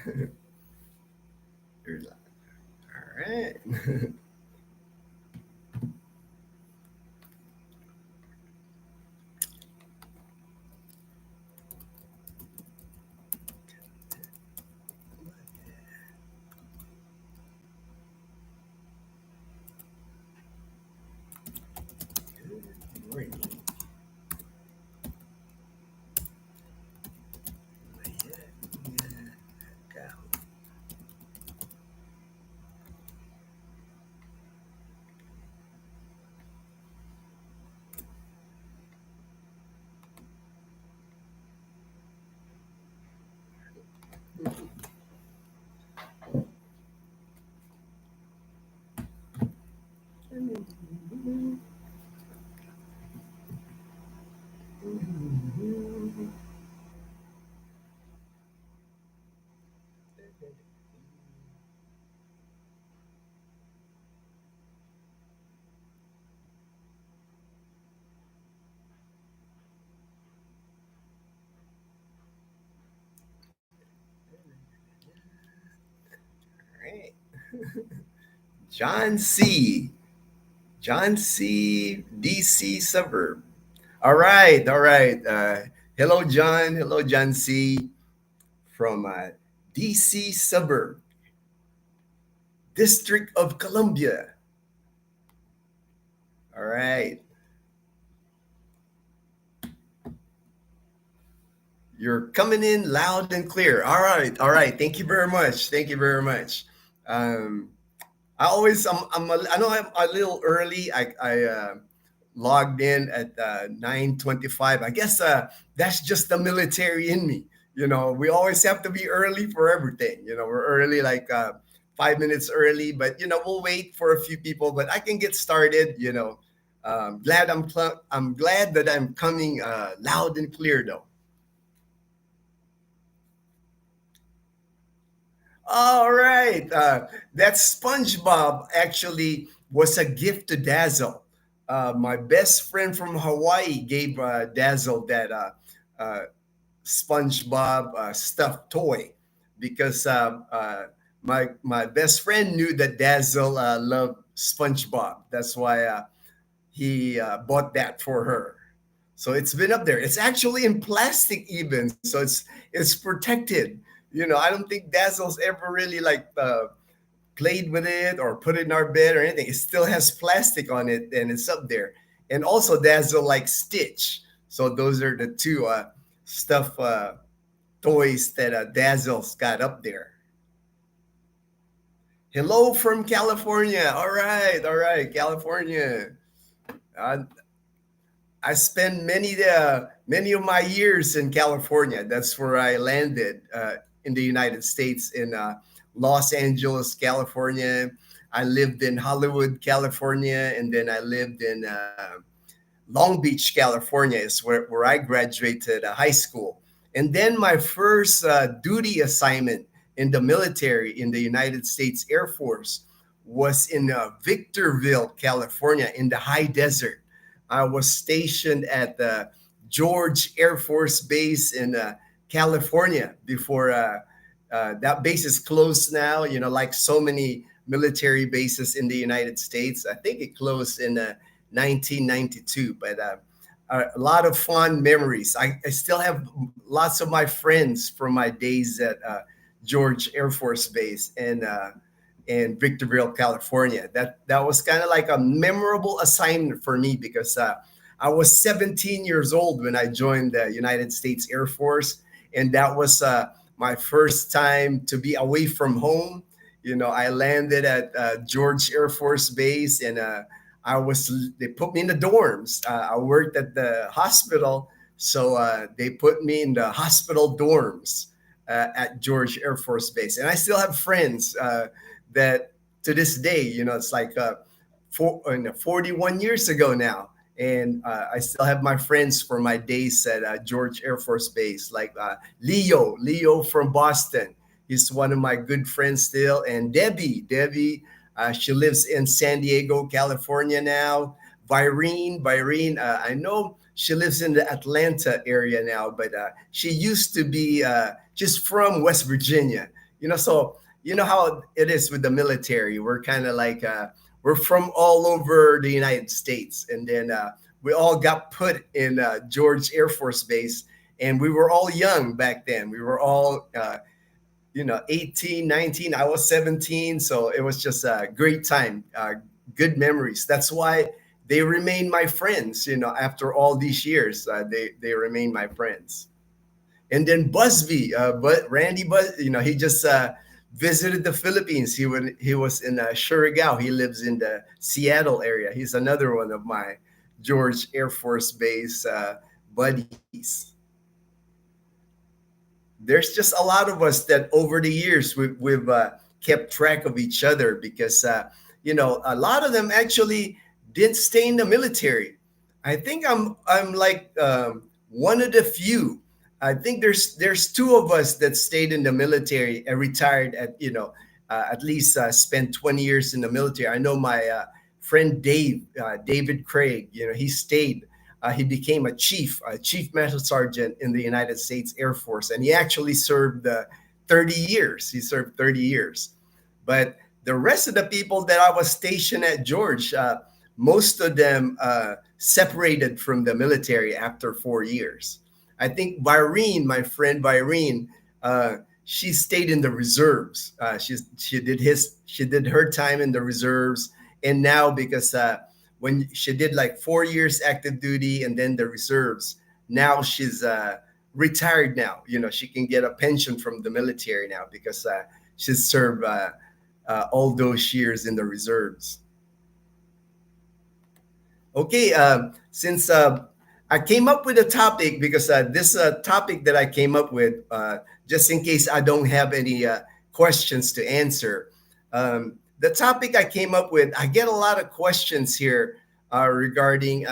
You're live. All right. Good morning. All right. John C. John C. DC suburb. All right. All right. Hello, John. Hello, John C. from DC suburb, District of Columbia. All right. You're coming in loud and clear. All right. All right. Thank you very much. Thank you very much. Um, I know I'm a little early. I logged in at 9:25. I guess that's just the military in me. We always have to be early for everything. We're early, like 5 minutes early, but we'll wait for a few people. But I can get started. I'm glad that I'm coming loud and clear though. All right. That SpongeBob actually was a gift to Dazzle. My best friend from Hawaii gave Dazzle that uh, SpongeBob stuffed toy because my best friend knew that Dazzle loved SpongeBob. That's why he bought that for her. So it's been up there. It's actually in plastic even, so it's protected. I don't think Dazzle's ever really like played with it or put it in our bed or anything. It still has plastic on it and it's up there. And also Dazzle like Stitch. So those are the two stuff toys that Dazzle's got up there. Hello from California. All right, California. Uh, I spent many of my years in California. That's where I landed in the United States in Los Angeles, California. I lived in Hollywood, California, and then I lived in Long Beach, California, is where I graduated high school. And then my first duty assignment in the military in the United States Air Force was in Victorville, California, in the high desert. I was stationed at the George Air Force Base in California before that base is closed now. Like so many military bases in the United States. I think it closed in 1992, but a lot of fond memories. I still have lots of my friends from my days at George Air Force Base in Victorville, California. That was kind of like a memorable assignment for me because I was 17 years old when I joined the United States Air Force, and that was my first time to be away from home. I landed at George Air Force Base, and they put me in the dorms. I worked at the hospital, so they put me in the hospital dorms at George Air Force Base, and I still have friends that to this day, it's like 41 years ago now. And I still have my friends from my days at George Air Force Base, like Leo from Boston. He's one of my good friends still. And Debbie, she lives in San Diego, California now. Virene, I know she lives in the Atlanta area now, but she used to be just from West Virginia. So how it is with the military. We're kind of like we're from all over the United States, and then we all got put in George Air Force Base, and we were all young back then. We were all 18, 19. I was 17, so it was just a great time, good memories. That's why they remain my friends. After all these years, they remain my friends. And then Busby, but Randy Bus, he just visited the Philippines. He was in Surigao. He lives in the Seattle area. He's another one of my George Air Force Base buddies. There's just a lot of us that over the years we've kept track of each other because a lot of them actually didn't stay in the military. I think I'm like one of the few. I think there's two of us that stayed in the military and retired at least spent 20 years in the military. I know my friend David Craig. He stayed. He became a chief master sergeant in the United States Air Force, and he actually served 30 years. He served 30 years. But the rest of the people that I was stationed at George, most of them separated from the military after 4 years. I think Virene, my friend Virene, she stayed in the reserves. She did her time in the reserves, and now because when she did like 4 years active duty and then the reserves, now she's retired now. She can get a pension from the military now because she's served all those years in the reserves. Okay, since I came up with a topic because this topic that I came up with, just in case I don't have any questions to answer. The topic I came up with, I get a lot of questions here regarding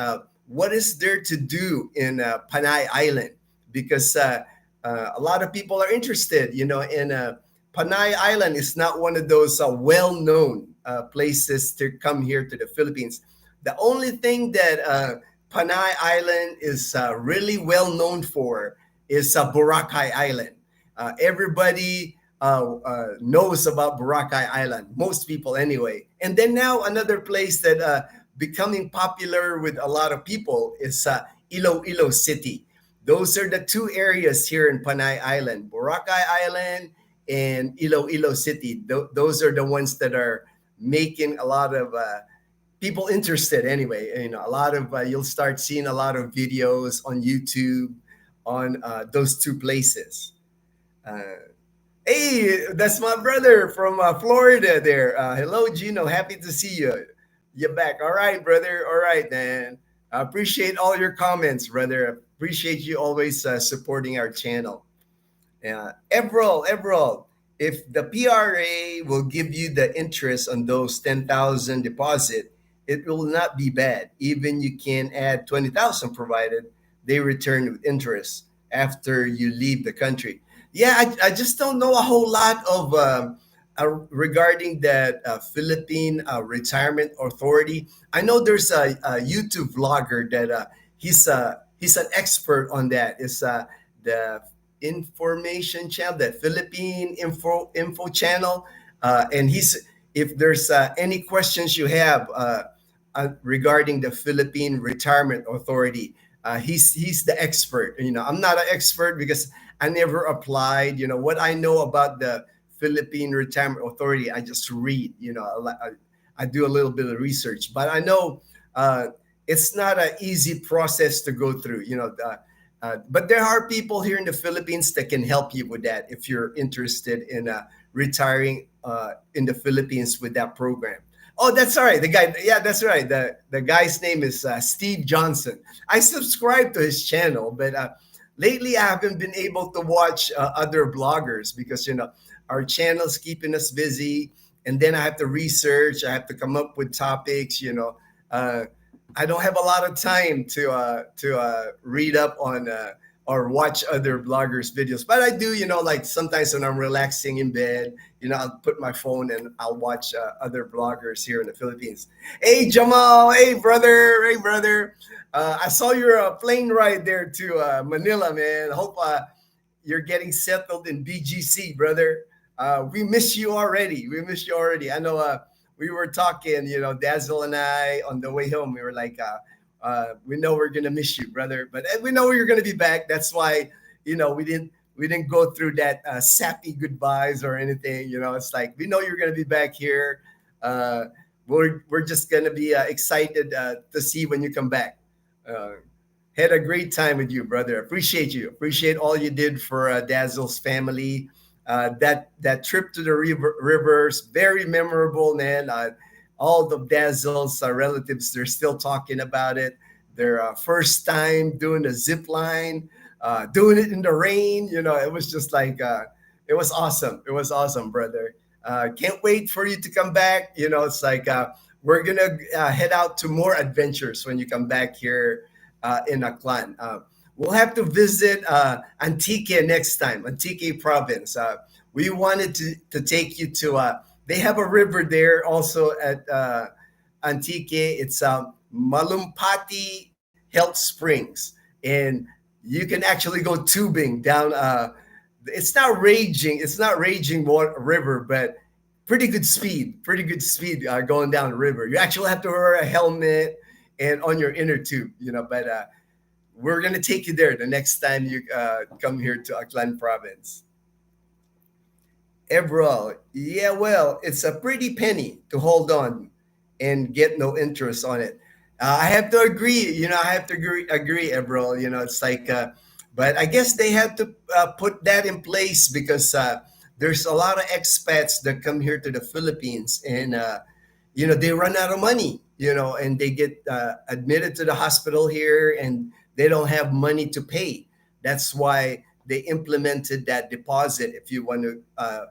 what is there to do in Panay Island, because a lot of people are interested. In Panay Island is not one of those well-known places to come here to the Philippines. The only thing that Panay Island is really well known for is Boracay Island. Everybody knows about Boracay Island, most people anyway. And then now another place that becoming popular with a lot of people is Iloilo City. Those are the two areas here in Panay Island, Boracay Island and Iloilo City. Those are the ones that are making a lot of people interested anyway. A lot of you'll start seeing a lot of videos on YouTube on those two places. Hey, that's my brother from Florida there. Hello, Ginno. Happy to see you. You're back. All right, brother. All right, man. I appreciate all your comments, brother. Appreciate you always supporting our channel. Everall, if the PRA will give you the interest on those 10,000 deposit, it will not be bad. Even you can add 20,000 provided they return with interest after you leave the country. Yeah, I just don't know a whole lot of regarding that Philippine Retirement Authority. I know there's a YouTube vlogger that he's an expert on that. It's the information channel, the Philippine info channel, and if there's any questions you have regarding the Philippine Retirement Authority, he's the expert. I'm not an expert because I never applied. What I know about the Philippine Retirement Authority, I just read. I do a little bit of research, but I know it's not an easy process to go through. But there are people here in the Philippines that can help you with that if you're interested in retiring in the Philippines with that program. Oh, that's all right. The guy, yeah, that's right. The guy's name is Steve Johnson. I subscribe to his channel, but lately I haven't been able to watch other bloggers because our channel's keeping us busy, and then I have to research. I have to come up with topics. I don't have a lot of time to read up on or watch other bloggers' videos, but I do. Like sometimes when I'm relaxing in bed, I'll put my phone and I'll watch other bloggers here in the Philippines. Hey, Jamal. Hey, brother. Hey, brother. I saw your plane ride there to Manila, man. I hope you're getting settled in BGC, brother. We miss you already. We miss you already. I know. We were talking, Dazzle and I on the way home. We were like, we know we're gonna miss you, brother, but we know you're gonna be back. That's why, we didn't go through that sappy goodbyes or anything. It's like we know you're gonna be back here. Uh, we're just gonna be excited to see when you come back. Uh, had a great time with you, brother. Appreciate you. Appreciate all you did for Dazzle's family. That trip to the rivers, very memorable, man. All the Dazzle's relatives, they're still talking about it. Their first time doing a zip line, doing it in the rain. It was just like it was awesome. It was awesome, brother. Can't wait for you to come back. It's like we're gonna head out to more adventures when you come back here in Aklan. We'll have to visit Antique next time, Antique province. We wanted to take you to, they have a river there also at Antique. It's Malumpati Health Springs. And you can actually go tubing down. It's not raging water, river, but pretty good speed going down the river. You actually have to wear a helmet and on your inner tube, but we're gonna take you there the next time you come here to Aklan province. Ebrol, yeah, well, it's a pretty penny to hold on and get no interest on it. I have to agree, agree, Ebrol. It's like, but I guess they have to put that in place because there's a lot of expats that come here to the Philippines and they run out of money, and they get admitted to the hospital here and they don't have money to pay. That's why they implemented that deposit if you want to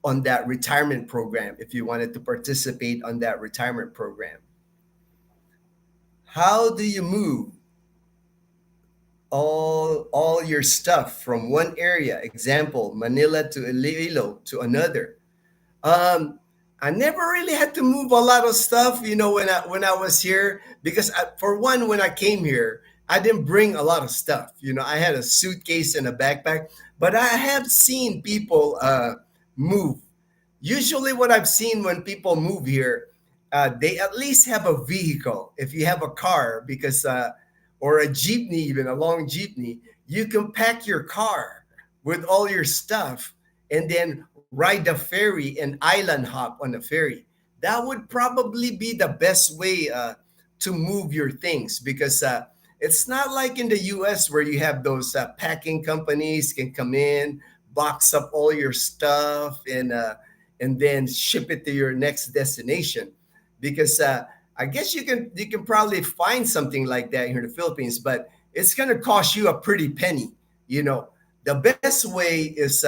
on that retirement program, if you wanted to participate on that retirement program. How do you move all your stuff from one area, example Manila to Iloilo, to another? Um, I never really had to move a lot of stuff, when I was here because for one, when I came here, I didn't bring a lot of stuff. I had a suitcase and a backpack, but I have seen people move. Usually, what I've seen when people move here, they at least have a vehicle. If you have a car, because or a jeepney, even a long jeepney, you can pack your car with all your stuff and then ride the ferry and island hop on the ferry. That would probably be the best way to move your things because it's not like in the US where you have those packing companies can come in, box up all your stuff, and then ship it to your next destination. Because I guess you can probably find something like that here in the Philippines, but it's going to cost you a pretty penny. You know, the best way is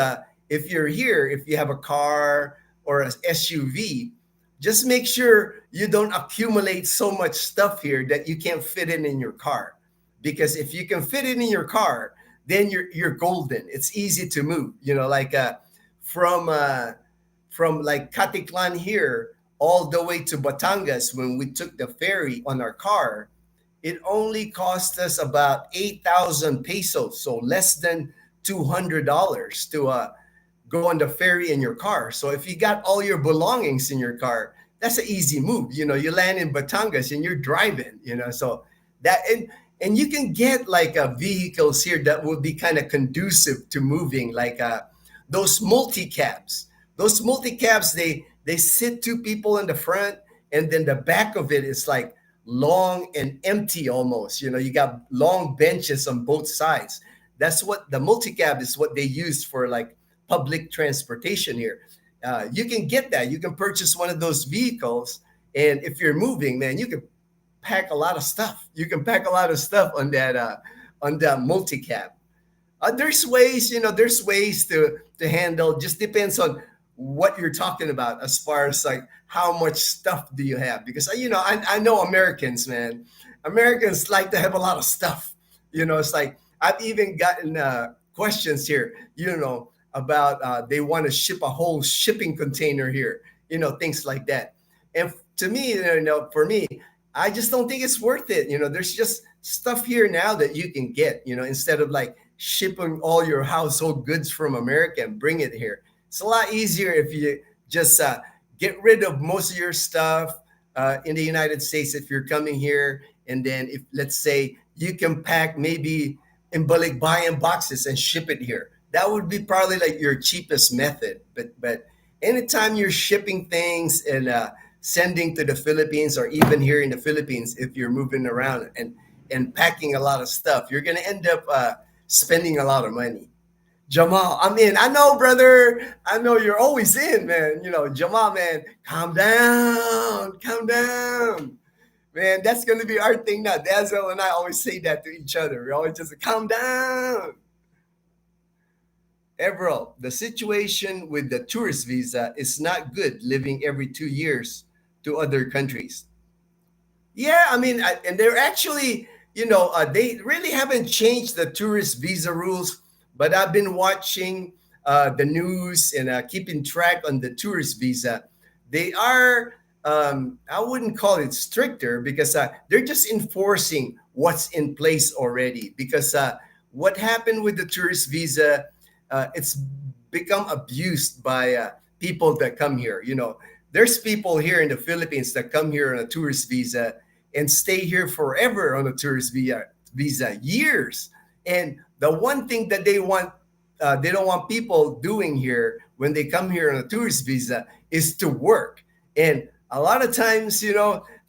if you're here, if you have a car or an SUV, just make sure you don't accumulate so much stuff here that you can't fit it in your car. Because if you can fit it in your car, then you're golden. It's easy to move. Like from from like Katiklan here all the way to Batangas when we took the ferry on our car, it only cost us about 8,000 pesos, so less than $200 to go on the ferry in your car. So if you got all your belongings in your car, that's an easy move. You land in Batangas and you're driving. So that and you can get like vehicles here that will be kind of conducive to moving, like those multi-cabs. Those multi-cabs, they sit two people in the front, and then the back of it is like long and empty almost. You got long benches on both sides. That's what the multi-cab is, what they use for like public transportation here. You can get that. You can purchase one of those vehicles, and if you're moving, man, you can pack a lot of stuff. You can pack a lot of stuff on that multi-cab. There's ways to handle. Just depends on what you're talking about as far as like how much stuff do you have, because I know Americans, man. Americans like to have a lot of stuff. It's like I've even gotten questions here, about they want to ship a whole shipping container here, things like that. And to me, for me, I just don't think it's worth it. There's just stuff here now that you can get, instead of like shipping all your household goods from America and bring it here. It's a lot easier if you just get rid of most of your stuff in the United States if you're coming here, and then if let's say you can pack maybe in balikbayan boxes and ship it here. That would be probably like your cheapest method. But anytime you're shipping things and sending to the Philippines or even here in the Philippines, if you're moving around and packing a lot of stuff, you're gonna end up spending a lot of money. Jamal, I'm in. I know, brother. I know you're always in, man. You know, Jamal, man, calm down. Man, that's going to be our thing now. Dazzle and I always say that to each other. We always just calm down. Everall, the situation with the tourist visa is not good living every 2 years to other countries. Yeah, I mean, and they're actually, they really haven't changed the tourist visa rules, but I've been watching the news and keeping track on the tourist visa. They are, I wouldn't call it stricter because they're just enforcing what's in place already. Because what happened with the tourist visa, it's become abused by people that come here. There's people here in the Philippines that come here on a tourist visa and stay here forever on a tourist visa years. And the one thing that they don't want people doing here when they come here on a tourist visa is to work. And a lot of times,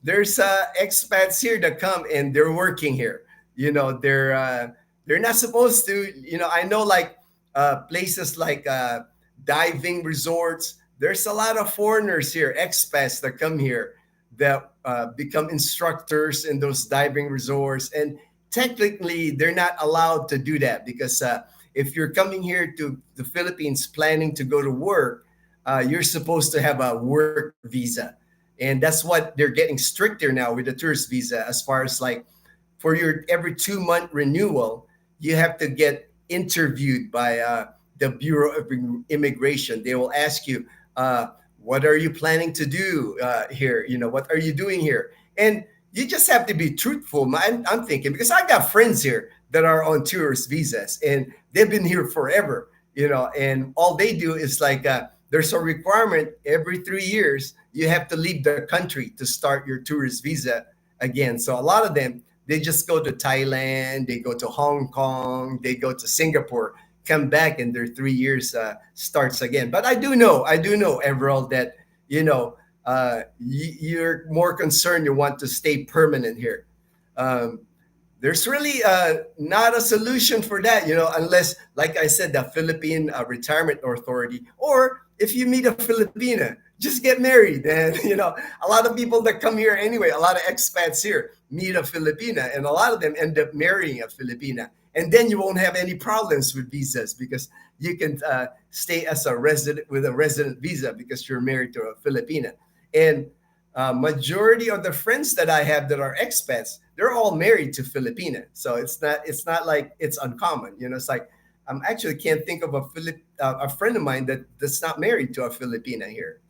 there's expats here that come and they're working here. They're not supposed to. I know like places like diving resorts. There's a lot of foreigners here, expats that come here that become instructors in those diving resorts. And technically, they're not allowed to do that because if you're coming here to the Philippines planning to go to work, you're supposed to have a work visa. And that's what they're getting stricter now with the tourist visa, as far as like for your every 2 month renewal, you have to get interviewed by the Bureau of Immigration. They will ask you, what are you planning to do here? What are you doing here? And you just have to be truthful. I'm thinking, because I got friends here that are on tourist visas and they've been here forever, and all they do is like, there's a requirement every 3 years, you have to leave the country to start your tourist visa again. So a lot of them, they just go to Thailand, they go to Hong Kong, they go to Singapore, come back, and their 3 years starts again. But I do know, Everald, that you're more concerned. You want to stay permanent here. There's really not a solution for that, unless, like I said, the Philippine Retirement Authority, or if you meet a Filipina, just get married. And, a lot of people that come here anyway, a lot of expats here meet a Filipina, and a lot of them end up marrying a Filipina. And then you won't have any problems with visas because you can stay as a resident with a resident visa because you're married to a Filipina. And majority of the friends that I have that are expats, they're all married to Filipina. So it's not like it's uncommon. It's like I actually can't think of a friend of mine that's not married to a Filipina here.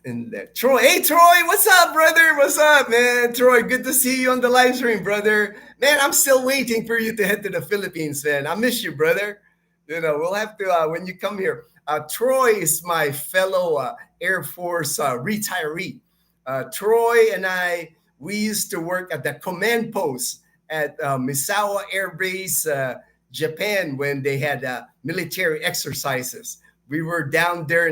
And Troy, hey Troy, what's up, brother? What's up, man? Troy, good to see you on the live stream, brother. Man, I'm still waiting for you to head to the Philippines, man. I miss you, brother. We'll have to when you come here. Troy is my fellow Air Force retiree. Troy and I, we used to work at the command post at Misawa Air Base, Japan, when they had military exercises. We were down there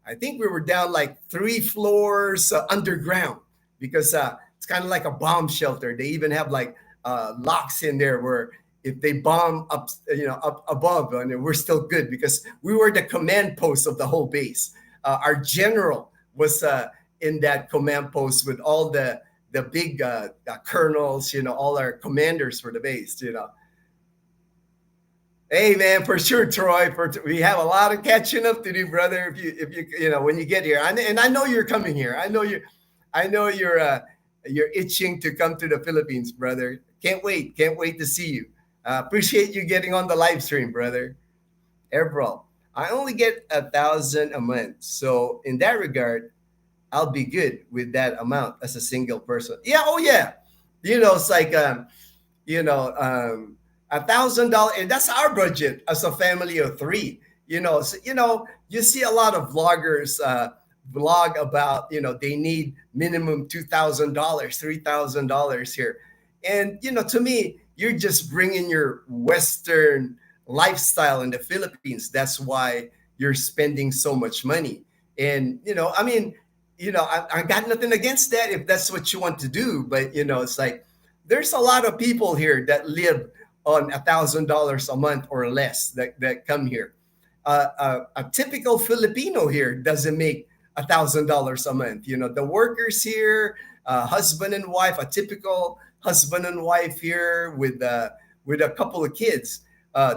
I think we were down like 3 floors underground because it's kind of like a bomb shelter. They even have like locks in there where if they bomb up, up above, and we're still good because we were the command post of the whole base. Our general was in that command post with all the big colonels, all our commanders for the base. Hey man, for sure, Troy. We have a lot of catching up to do, brother. If you when you get here, and I know you're coming here. I know you're itching to come to the Philippines, brother. Can't wait to see you. Appreciate you getting on the live stream, brother. Everall, I only get 1,000 a month, so in that regard, I'll be good with that amount as a single person. Yeah, oh yeah. It's like you know, um, $1,000, and that's our budget as a family of three. So, you see a lot of vloggers vlog about, they need minimum $2,000, $3,000 here, and to me, you're just bringing your Western lifestyle in the Philippines. That's why you're spending so much money, and I mean, I got nothing against that if that's what you want to do, but it's like there's a lot of people here that live on $1,000 a month or less that come here. A typical Filipino here doesn't make $1,000 a month. The workers here, husband and wife, a typical husband and wife here with a couple of kids,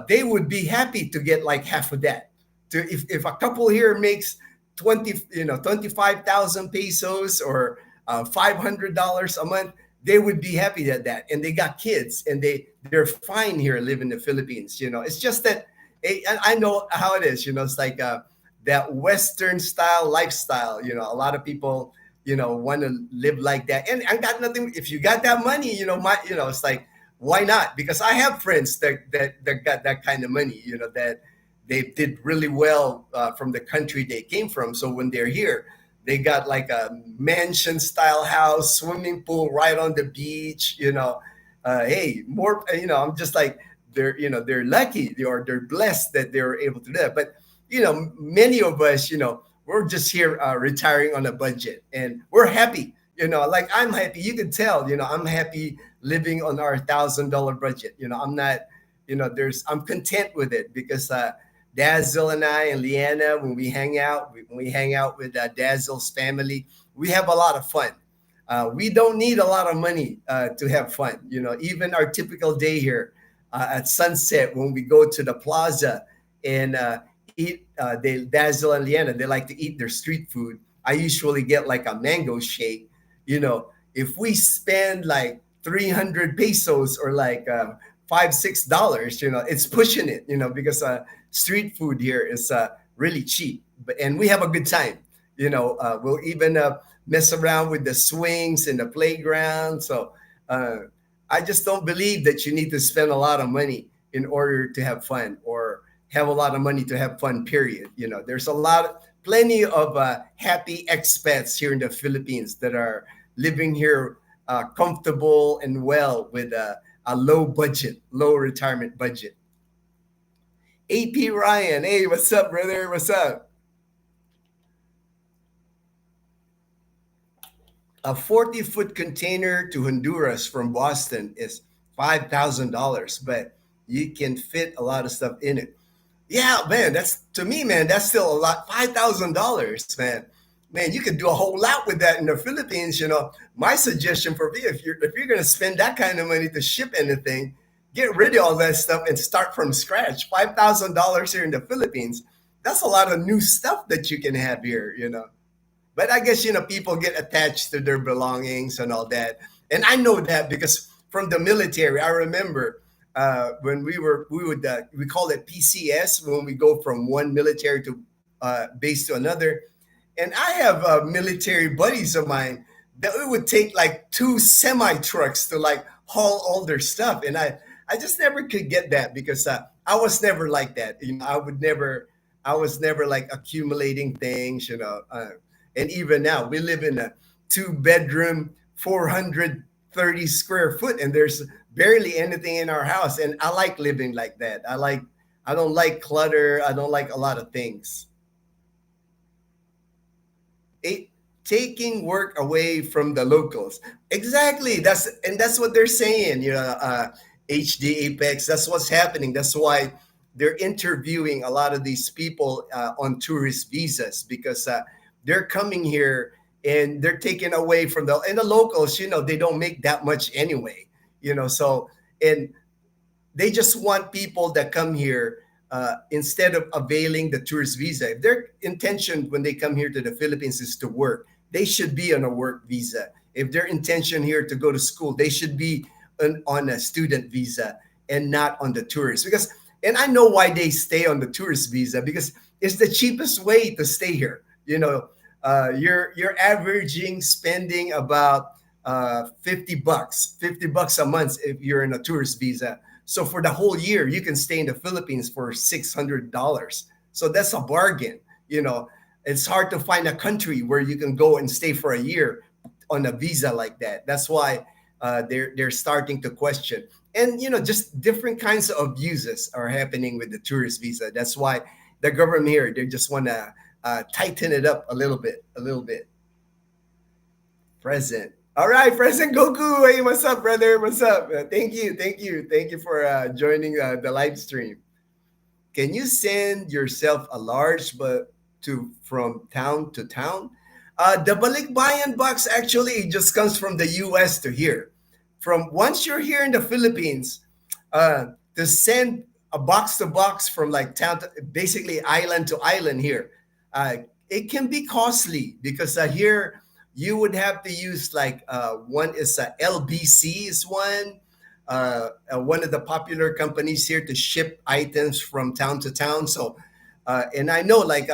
they would be happy to get like half of that. If a couple here makes 25,000 pesos or $500 a month, they would be happy at that, and they got kids, and they're fine here living in the Philippines. It's just that I know how it is. It's like that Western style lifestyle. A lot of people want to live like that, and I got nothing. If you got that money, it's like, why not? Because I have friends that got that kind of money. That they did really well from the country they came from. So when they're here, they got like a mansion style house, swimming pool right on the beach. Hey, more. I'm just like, they're lucky, they're blessed that they're able to do that. But many of us, we're just here retiring on a budget, and we're happy. Like I'm happy. You can tell. I'm happy living on our $1,000 budget. I'm not. I'm content with it because Dazzle and I and Leanna, when we hang out, with Dazzle's family, we have a lot of fun. We don't need a lot of money to have fun. Even our typical day here at sunset when we go to the plaza and eat, Dazzle and Leanna, they like to eat their street food. I usually get like a mango shake. If we spend like 300 pesos or like $5-6, it's pushing it, because street food here is really cheap, and we have a good time. We'll even mess around with the swings in the playground. So I just don't believe that you need to spend a lot of money in order to have fun, or have a lot of money to have fun, period. There's plenty of happy expats here in the Philippines that are living here comfortable and well with a low retirement budget. AP Ryan, hey, what's up, brother? What's up? A 40-foot container to Honduras from Boston is $5,000, but you can fit a lot of stuff in it. Yeah, man, that's to me, man, that's still a lot. $5,000, man. Man, you could do a whole lot with that in the Philippines. My suggestion for you, if you're gonna spend that kind of money to ship anything, get rid of all that stuff and start from scratch. $5,000 here in the Philippines, that's a lot of new stuff that you can have here. But I guess people get attached to their belongings and all that, and I know that because from the military, I remember when we call it PCS when we go from one military to base to another, and I have military buddies of mine that it would take like two semi trucks to like haul all their stuff, and I just never could get that because I was never like that. I was never like accumulating things. And even now, we live in a 2-bedroom, 430 square foot, and there's barely anything in our house. And I like living like that. I don't like clutter. I don't like a lot of things. Taking work away from the locals. Exactly. That's what they're saying. HD Apex. That's what's happening. That's why they're interviewing a lot of these people on tourist visas because they're coming here and they're taken away from the locals. They don't make that much anyway. So and they just want people that come here instead of availing the tourist visa. If their intention when they come here to the Philippines is to work, they should be on a work visa. If their intention here to go to school, they should be on a student visa and not on the tourist. And I know why they stay on the tourist visa, because it's the cheapest way to stay here. You're averaging spending about $50 a month if you're in a tourist visa. So for the whole year, you can stay in the Philippines for $600. So that's a bargain. You know, it's hard to find a country where you can go and stay for a year on a visa like that. That's why they're starting to question. And just different kinds of abuses are happening with the tourist visa. That's why the government here, they just want to tighten it up a little bit, a little bit. Present. All right, Present Goku. Hey, what's up, brother? What's up? Thank you for joining the live stream. Can you send yourself a large but to from town to town? The balikbayan box actually just comes from the U.S. to here. From once you're here in the Philippines, to send a box to box from like town to basically island to island here, uh, it can be costly because here you would have to use like one is LBC is one of the popular companies here to ship items from town to town. So, and I know like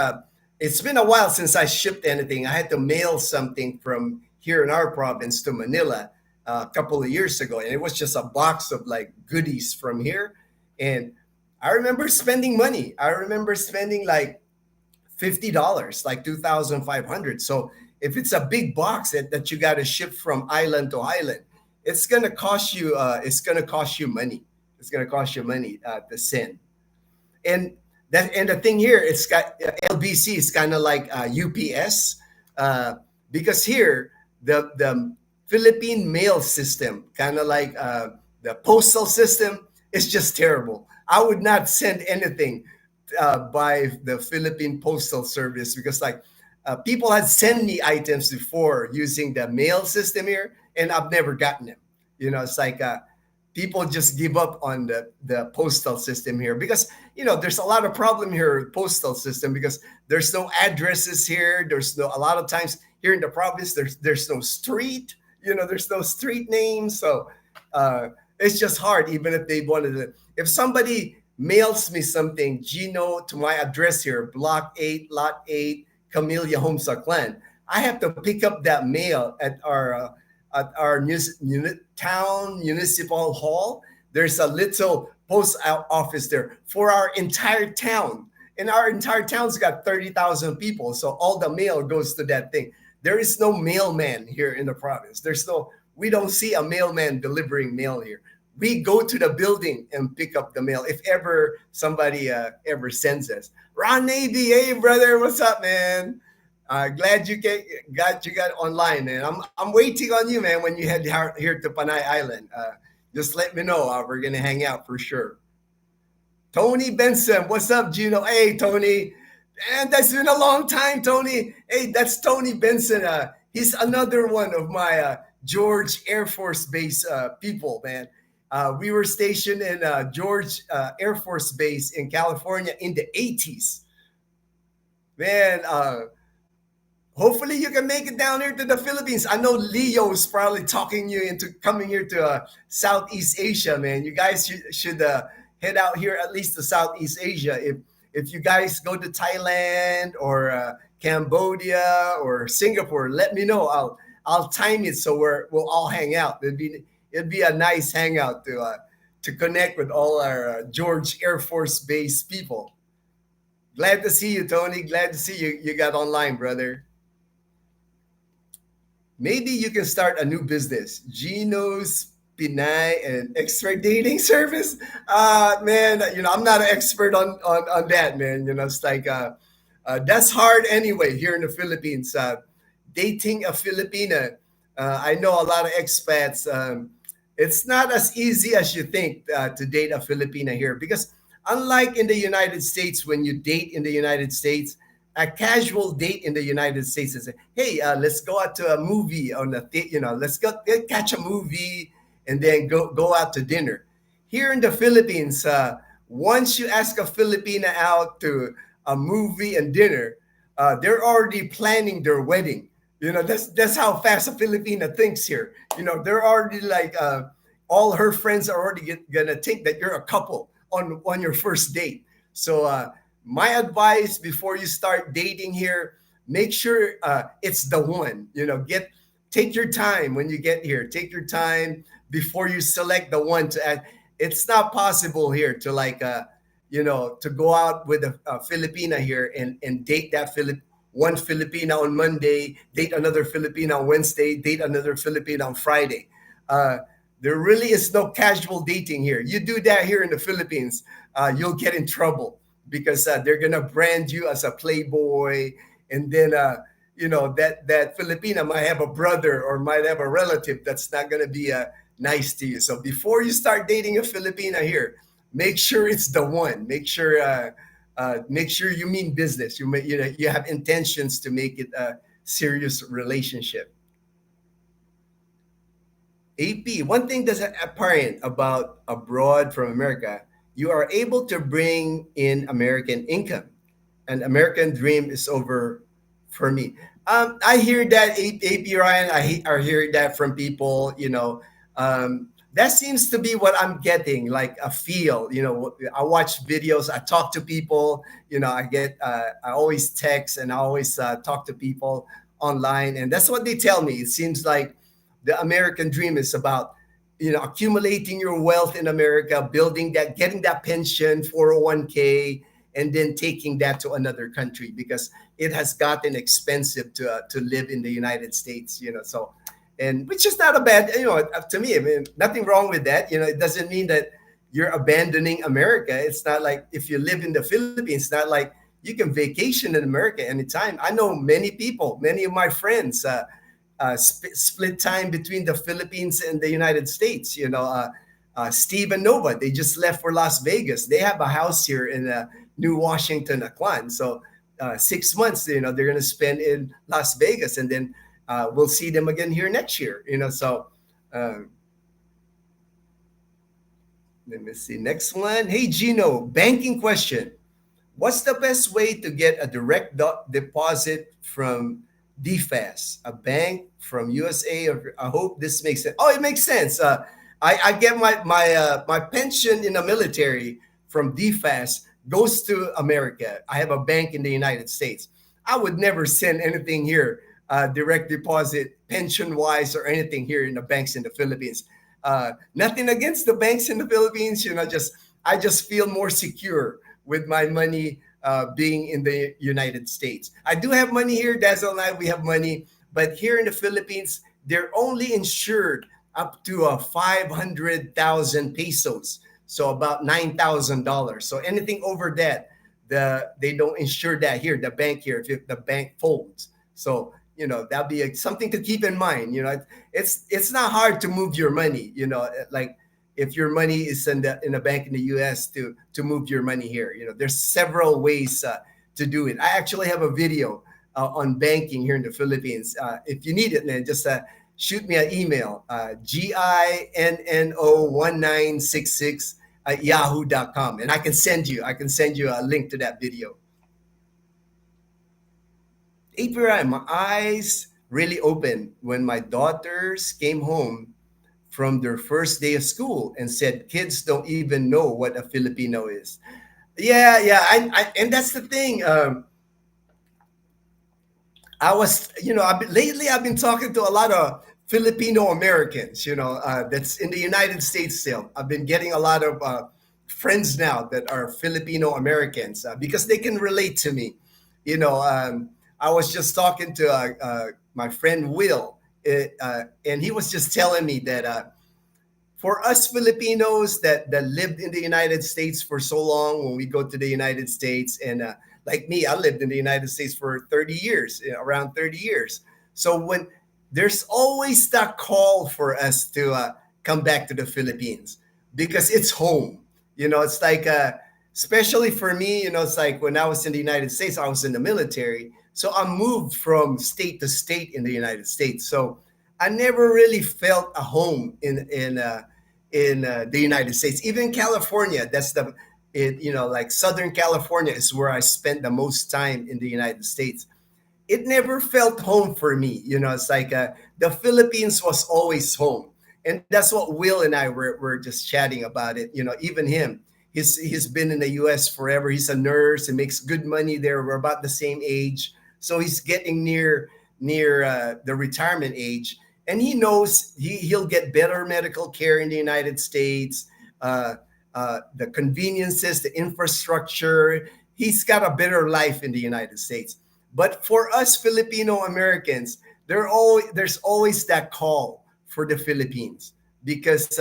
it's been a while since I shipped anything. I had to mail something from here in our province to Manila a couple of years ago, and it was just a box of like goodies from here. And I remember spending money. I remember spending like $50, like 2,500. So if it's a big box that you got to ship from island to island, it's gonna cost you. It's gonna cost you money. It's gonna cost you money to send. And the thing here, it's got LBC is kind of like UPS because here the Philippine mail system, kind of like the postal system, is just terrible. I would not send anything by the Philippine Postal Service because like people had sent me items before using the mail system here, and I've never gotten them. It's like people just give up on the postal system here because there's a lot of problem here with postal system because there's no addresses here. There's no a lot of times here in the province there's no street. There's no street names, so it's just hard. Even if they wanted to, if somebody mails me something, Ginno, to my address here, Block 8, Lot 8, Camellia Homesa Clan, I have to pick up that mail at our town municipal hall. There's a little post office there for our entire town. And our entire town's got 30,000 people. So all the mail goes to that thing. There is no mailman here in the province. We don't see a mailman delivering mail here. We go to the building and pick up the mail if ever somebody ever sends us. Ron Navy, hey brother, what's up, man? Glad you got online, man. I'm waiting on you, man. When you head here to Panay Island, just let me know. We're gonna hang out for sure. Tony Benson, what's up, Gino? Hey, Tony, and that's been a long time, Tony. Hey, that's Tony Benson. He's another one of my George Air Force Base people, man. We were stationed in George Air Force Base in California in the 80s, man. Hopefully you can make it down here to the Philippines. I know Leo's probably talking you into coming here to Southeast Asia, man. You guys should head out here at least to Southeast Asia. If you guys go to Thailand or Cambodia or Singapore, let me know. I'll time it so we'll all hang out. It'd be a nice hangout to connect with all our George Air Force Base people. Glad to see you, Tony. Glad to see you got online, brother. Maybe you can start a new business, Gino's Pinay and X-ray dating service. Man, I'm not an expert on that, man. It's like that's hard anyway here in the Philippines. Dating a Filipina, I know a lot of expats. It's not as easy as you think to date a Filipina here because unlike in the United States, when you date in the United States, a casual date in the United States is, hey, let's go out to a movie let's go catch a movie and then go out to dinner. Here in the Philippines, once you ask a Filipina out to a movie and dinner, they're already planning their wedding. That's how fast a Filipina thinks here. They're already like all her friends are already gonna think that you're a couple on your first date. So my advice before you start dating here, make sure it's the one. Take your time when you get here. Take your time before you select the one to add. it's not possible here to to go out with a Filipina here and date that one Filipina on Monday, date another Filipina on Wednesday, date another Filipina on Friday. Uh, there really is no casual dating here. You do that here in the Philippines, you'll get in trouble because they're gonna brand you as a playboy, and then that Filipina might have a brother or might have a relative that's not gonna be nice to you. So before you start dating a Filipina here, make sure it's the one. Make sure you mean business. You have intentions to make it a serious relationship. AP, one thing that's apparent about abroad from America, you are able to bring in American income. An American dream is over for me. I hear that, AP Ryan. I hear that from people. That seems to be what I'm getting, like a feel. I watch videos. I talk to people. I always text and I always talk to people online, and that's what they tell me. It seems like the American dream is about accumulating your wealth in America, building that, getting that pension, 401k, and then taking that to another country because it has gotten expensive to live in the United States. So, and which is not a bad, to me. I mean, nothing wrong with that. It doesn't mean that you're abandoning America. It's not like if you live in the Philippines, it's not like you can vacation in America anytime. I know many people, many of my friends. Split time between the Philippines and the United States. Steve and Nova, they just left for Las Vegas. They have a house here in New Washington, Aklan. So 6 months, they're going to spend in Las Vegas, and then we'll see them again here next year. So let me see. Next one. Hey, Gino, banking question. What's the best way to get a direct deposit from DFAS, a bank from USA? I hope this makes sense. Oh, it makes sense. I get my pension in the military from DFAS goes to America. I have a bank in the United States. I would never send anything here, direct deposit, pension wise, or anything here in the banks in the Philippines. Nothing against the banks in the Philippines. I just feel more secure with my money being in the United States. I do have money here. Dazzle and I, we have money. But here in the Philippines, they're only insured up to 500,000 pesos. So about $9,000. So anything over that, they don't insure that here, the bank here, if the bank folds. So, that'd be something to keep in mind. It's not hard to move your money, like if your money is in a bank in the US to move your money here. There's several ways to do it. I actually have a video on banking here in the Philippines. If you need it, man, just shoot me an email, ginno1966 at yahoo.com, and I can send you a link to that video. April, my eyes really opened when my daughters came home from their first day of school and said kids don't even know what a Filipino is. Yeah. And that's the thing. Lately I've been talking to a lot of Filipino Americans, that's in the United States still. I've been getting a lot of friends now that are Filipino Americans because they can relate to me. I was just talking to my friend Will, and he was just telling me that for us Filipinos that lived in the United States for so long, when we go to the United States, and like me, I lived in the United States for 30 years, around 30 years. So when there's always that call for us to come back to the Philippines because it's home. It's like, especially for me, it's like when I was in the United States, I was in the military. So I moved from state to state in the United States. So I never really felt a home in the United States. Even California, like Southern California is where I spent the most time in the United States. It never felt home for me. It's like the Philippines was always home. And that's what Will and I were just chatting about it. Even him, he's been in the US forever. He's a nurse and makes good money there. We're about the same age. So he's getting near the retirement age. And he knows he'll get better medical care in the United States. uh, the conveniences, the infrastructure. He's got a better life in the United States. But for us Filipino Americans, there's always that call for the Philippines because,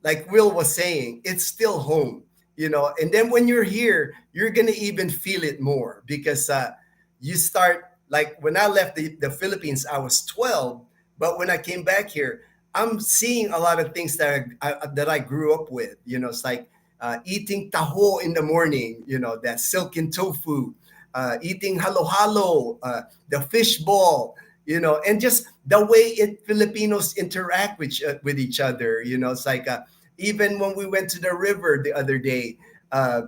like Will was saying, it's still home, And then when you're here, you're gonna even feel it more because you start like when I left the Philippines, I was 12, but when I came back here, I'm seeing a lot of things that I grew up with. It's like eating taho in the morning, that silken tofu, eating halo-halo, the fish ball, and just the way Filipinos interact with each other. It's like even when we went to the river the other day, uh,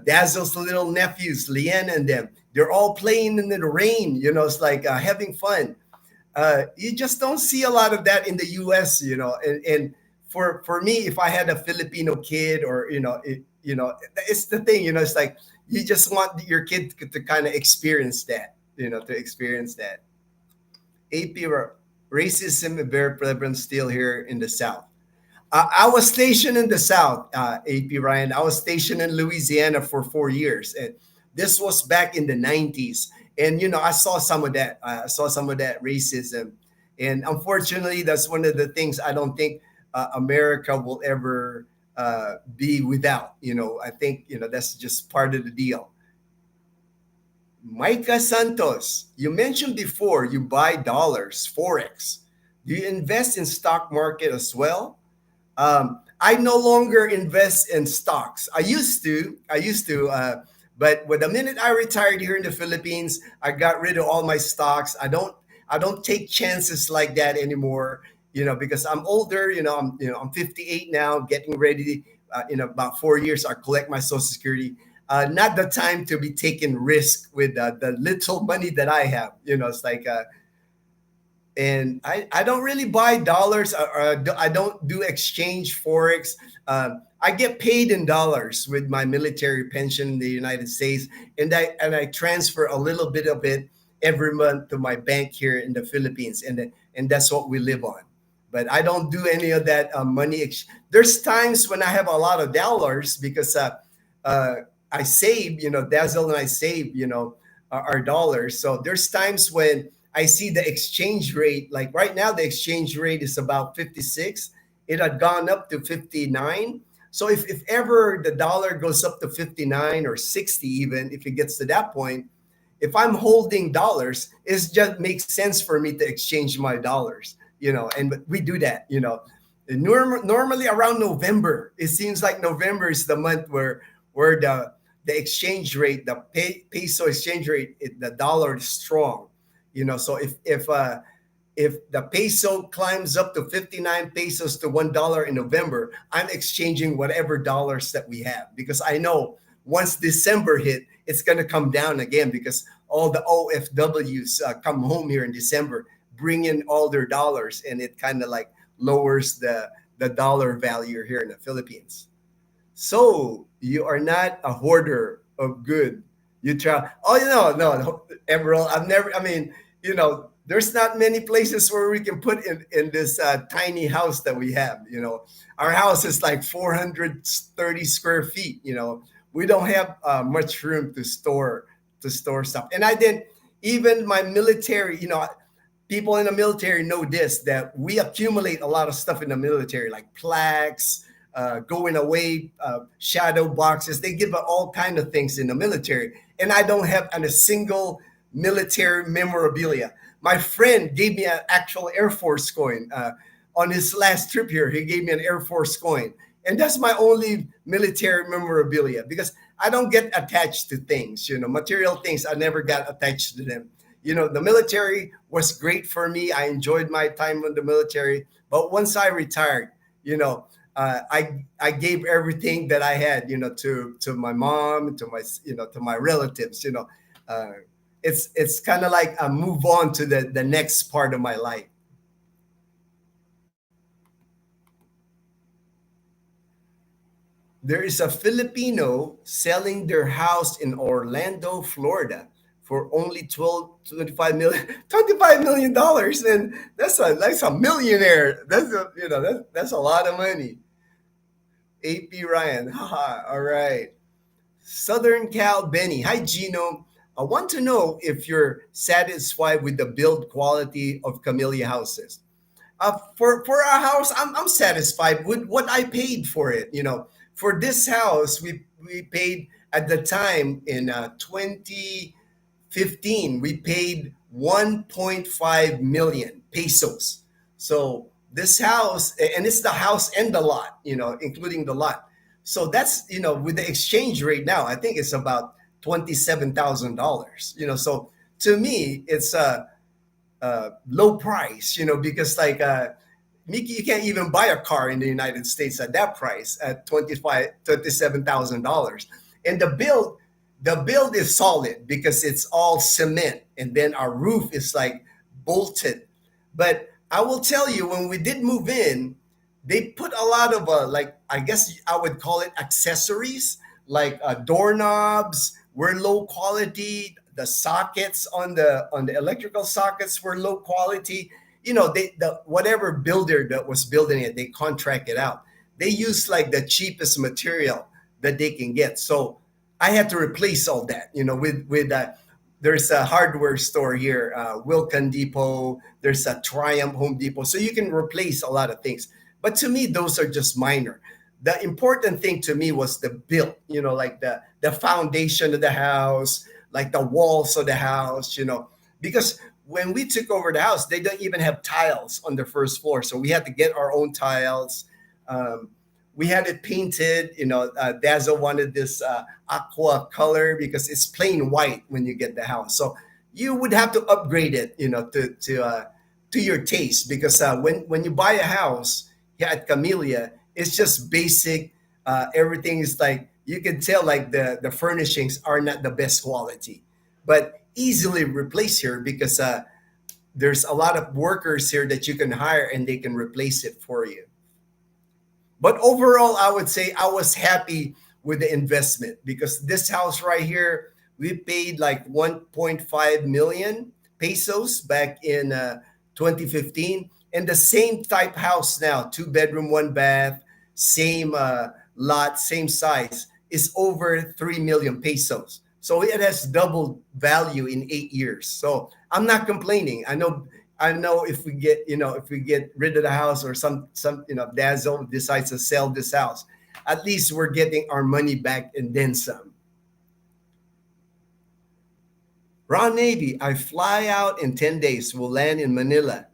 Dazzle's little nephews, Leanne and them, they're all playing in the rain. It's like having fun. You just don't see a lot of that in the U.S. And for me, if I had a Filipino kid, or it's the thing. It's like you just want your kid to kind of experience that. To experience that. AP racism and very prevalent still here in the South. I was stationed in the South, AP Ryan. I was stationed in Louisiana for 4 years, and this was back in the '90s. And I saw some of that. I saw some of that racism, and unfortunately, that's one of the things I don't think America will ever be without. I think that's just part of the deal. Micah Santos, you mentioned before you buy dollars, forex. Do you invest in stock market as well? I no longer invest in stocks. But with the minute I retired here in the Philippines, I got rid of all my stocks. I don't take chances like that anymore. Because I'm older. I'm 58 now, getting ready. In about 4 years, I collect my Social Security. Not the time to be taking risk with the little money that I have. It's like and I don't really buy dollars, or I don't do exchange forex. I get paid in dollars with my military pension in the United States, and I transfer a little bit of it every month to my bank here in the Philippines, and that's what we live on. But I don't do any of that money. There's times when I have a lot of dollars because uh, I save, Dazzle and I save, our dollars. So there's times when I see the exchange rate, like right now, the exchange rate is about 56. It had gone up to 59. So if ever the dollar goes up to 59 or 60, even if it gets to that point, if I'm holding dollars, it just makes sense for me to exchange my dollars, and we do that. Normally around November, it seems like November is the month where the exchange rate, the peso exchange rate, the dollar is strong. So if the peso climbs up to 59 pesos to $1 in November, I'm exchanging whatever dollars that we have, because I know once December hit, it's going to come down again, because all the OFWs come home here in December, bring in all their dollars, and it kind of like lowers the dollar value here in the Philippines. So you are not a hoarder of good. You try. Oh, no, Emerald. I've never. I mean, there's not many places where we can put in this tiny house that we have. Our house is like 430 square feet. We don't have much room to store stuff. And I didn't even my military. People in the military know this, that we accumulate a lot of stuff in the military, like plaques, going away, shadow boxes. They give all kind of things in the military, and I don't have a single military memorabilia. My friend gave me an actual Air Force coin on his last trip here. He gave me an Air Force coin, and that's my only military memorabilia, because I don't get attached to things. Material things. I never got attached to them. The military was great for me. I enjoyed my time in the military, but once I retired, I gave everything that I had, to my mom, to my relatives. Uh, it's kind of like I move on to the next part of my life. There is a Filipino selling their house in Orlando, Florida, for only 25 million dollars, and that's a millionaire. That's a lot of money. AP Ryan. Haha, all right. Southern Cal Benny. Hi, Gino. I want to know if you're satisfied with the build quality of Camellia houses. For our house, I'm satisfied with what I paid for it. For this house, we paid at the time in 2015, we paid 1.5 million pesos. So this house, and it's the house and the lot, including the lot. So that's, with the exchange rate now, I think it's about $27,000. So to me, it's low price, because like Miki, you can't even buy a car in the United States at that price at $27,000. And the build is solid because it's all cement, and then our roof is like bolted. But I will tell you, when we did move in, they put a lot of like, I guess I would call it accessories, like doorknobs were low quality. The sockets on the electrical sockets were low quality. The whatever builder that was building it, they contracted out. They used like the cheapest material that they can get. So I had to replace all that. With there's a hardware store here, Wilcon Depot. There's a Triumph Home Depot, so you can replace a lot of things. But to me, those are just minor. The important thing to me was the build. Like the foundation of the house, like the walls of the house. Because when we took over the house, they don't even have tiles on the first floor, so we had to get our own tiles. Um, we had it painted. Dazzle wanted this aqua color because it's plain white when you get the house. So you would have to upgrade it, to your taste, because when you buy a house here at Camellia, it's just basic. Everything is like, you can tell like the furnishings are not the best quality, but easily replace here because there's a lot of workers here that you can hire and they can replace it for you. But overall, I would say I was happy with the investment because this house right here, we paid like 1.5 million pesos back in 2015. And the same type house now, 2 bedroom, 1 bath, same lot, same size, is over 3 million pesos. So it has doubled value in 8 years. So I'm not complaining. I know if we get rid of the house, or some Dazzle decides to sell this house, at least we're getting our money back and then some. Ron Navy, I fly out in 10 days. We'll land in Manila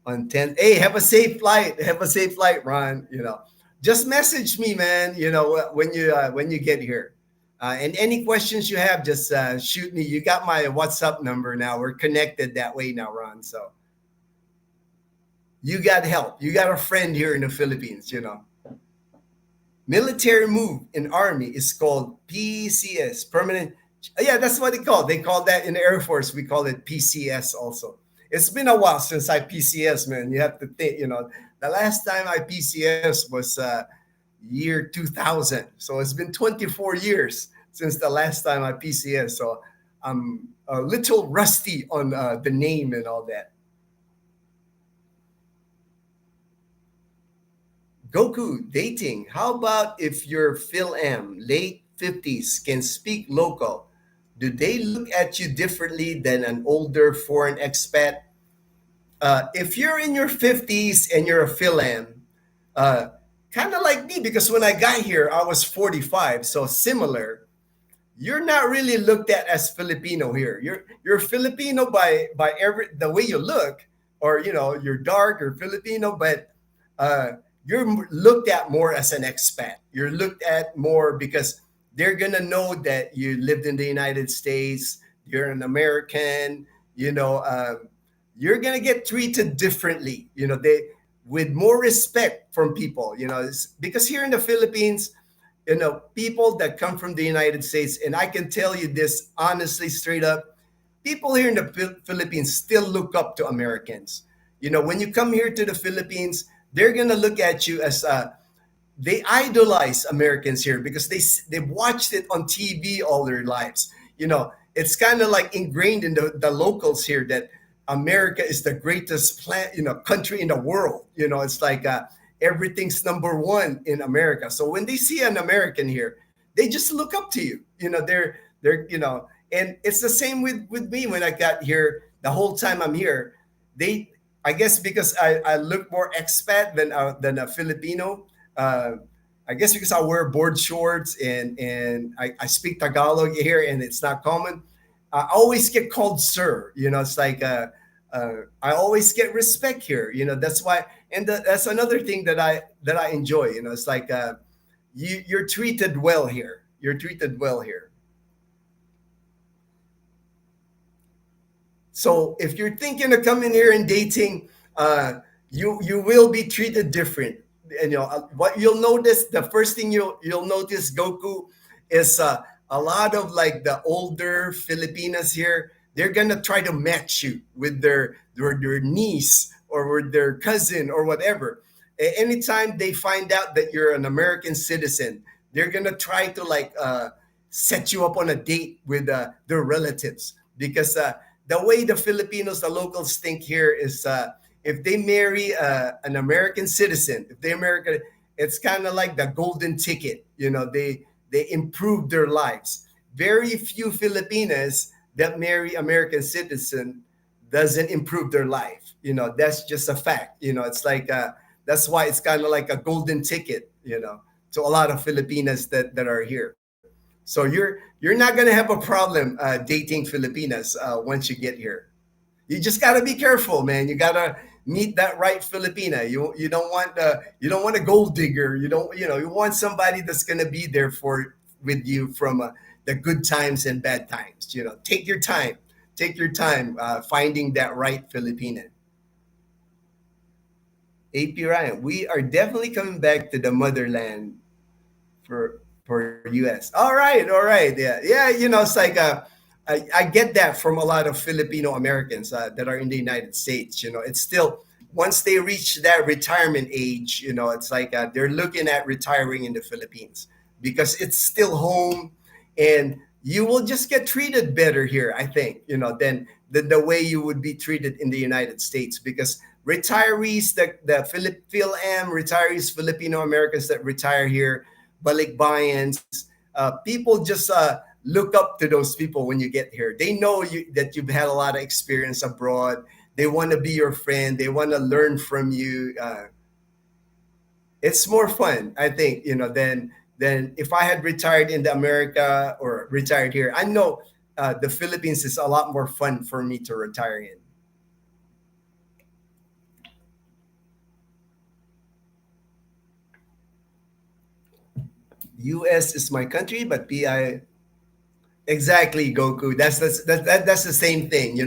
on 10. Hey, have a safe flight. Have a safe flight, Ron. Just message me, man, when you get here. And any questions you have, just shoot me. You got my WhatsApp number now. We're connected that way now, Ron. So you got help. You got a friend here in the Philippines. Military move in Army is called PCS, Permanent. Yeah, that's what they call. They call that in the Air Force. We call it PCS also. It's been a while since I PCS, man. You have to think, the last time I PCS was year 2000. So it's been 24 years since the last time I PCS. So I'm a little rusty on the name and all that. Goku dating. How about if your Phil M, late 50s, can speak local? Do they look at you differently than an older foreign expat? If you're in your 50s and you're a Phil M, uh, kind of like me, because when I got here, I was 45, so similar. You're not really looked at as Filipino here. You're Filipino by every the way you look, or you're dark or Filipino, but you're looked at more as an expat. You're looked at more because they're gonna know that you lived in the United States. You're an American. You're gonna get treated differently. They with more respect from people. Because here in the Philippines, people that come from the United States, and I can tell you this honestly, straight up, people here in the Philippines still look up to Americans. When you come here to the Philippines, they're gonna look at you as they idolize Americans here because they've watched it on TV all their lives. It's kind of like ingrained in the locals here that America is the greatest country in the world. It's like everything's number one in America. So when they see an American here, they just look up to you. And it's the same with me when I got here. The whole time I'm here, they, I guess because I look more expat than a Filipino. Uh, I guess because I wear board shorts and I speak Tagalog here and it's not common. I always get called sir. It's like I always get respect here. That's why, and that's another thing that I enjoy. It's like you're treated well here. You're treated well here. So if you're thinking of coming here and dating, you will be treated different. And what you'll notice, the first thing you'll notice, Goku, is a lot of like the older Filipinas here. They're gonna try to match you with their niece or with their cousin or whatever. Anytime they find out that you're an American citizen, they're gonna try to like set you up on a date with their relatives because the way the Filipinos, the locals think here is if they marry an American citizen, if they American, it's kind of like the golden ticket. They improve their lives. Very few Filipinas that marry American citizen doesn't improve their life. That's just a fact. It's like that's why it's kind of like a golden ticket. To a lot of Filipinas that are here. So you're not gonna have a problem dating Filipinas once you get here. You just gotta be careful, man. You gotta meet that right Filipina. You don't want a gold digger. You want somebody that's gonna be there for with you from the good times and bad times. Take your time. Take your time finding that right Filipina. AP Ryan, we are definitely coming back to the motherland for US. All right, yeah, yeah. It's like I get that from a lot of Filipino Americans that are in the United States. It's still once they reach that retirement age, it's like they're looking at retiring in the Philippines because it's still home, and you will just get treated better here. I think than the way you would be treated in the United States because retirees, the Phil Am retirees, Filipino Americans that retire here, balikbayans, people just look up to those people when you get here. They know that you've had a lot of experience abroad. They want to be your friend. They want to learn from you. It's more fun, I think, than if I had retired in the America or retired here. I know the Philippines is a lot more fun for me to retire in. U.S. is my country, but PI. Exactly, Goku. That's the same thing.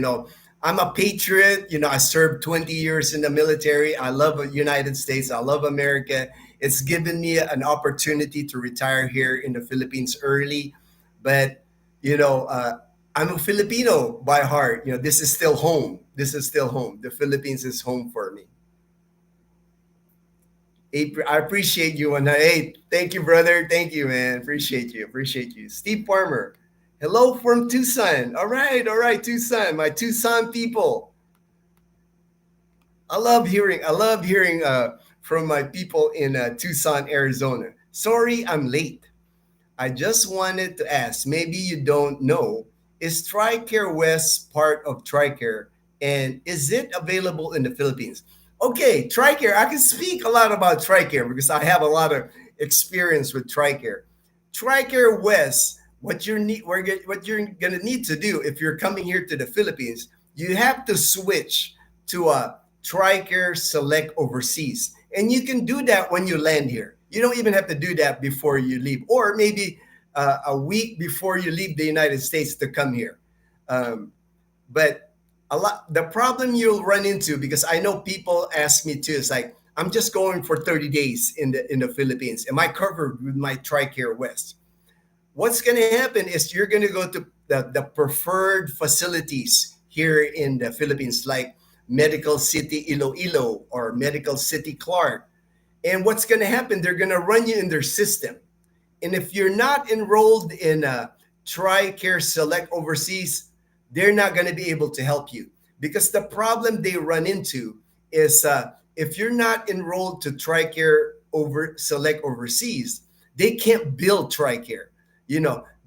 I'm a patriot. I served 20 years in the military. I love the United States. I love America. It's given me an opportunity to retire here in the Philippines early, but you know, uh, I'm a Filipino by heart. This is still home. This is still home. The Philippines is home for me. I appreciate you. And hey, thank you, brother. Thank you, man. Appreciate you. Appreciate you. Steve Farmer. Hello from Tucson. All right, Tucson. My Tucson people. I love hearing from my people in Tucson, Arizona. Sorry, I'm late. I just wanted to ask, maybe you don't know, is TriCare West part of TriCare? And is it available in the Philippines? Okay, TriCare, I can speak a lot about TriCare because I have a lot of experience with TriCare. TriCare West, what you're gonna need to do if you're coming here to the Philippines, you have to switch to a TriCare Select Overseas. And you can do that when you land here. You don't even have to do that before you leave, or maybe a week before you leave the United States to come here. Um, but the problem you'll run into, because I know people ask me too, is like, I'm just going for 30 days in the Philippines. Am I covered with my TriCare West? What's going to happen is you're going to go to the preferred facilities here in the Philippines, like Medical City Iloilo or Medical City Clark. And what's going to happen? They're going to run you in their system. And if you're not enrolled in a TriCare Select Overseas, they're not going to be able to help you because the problem they run into is if you're not enrolled to TriCare over select overseas, they can't bill TriCare.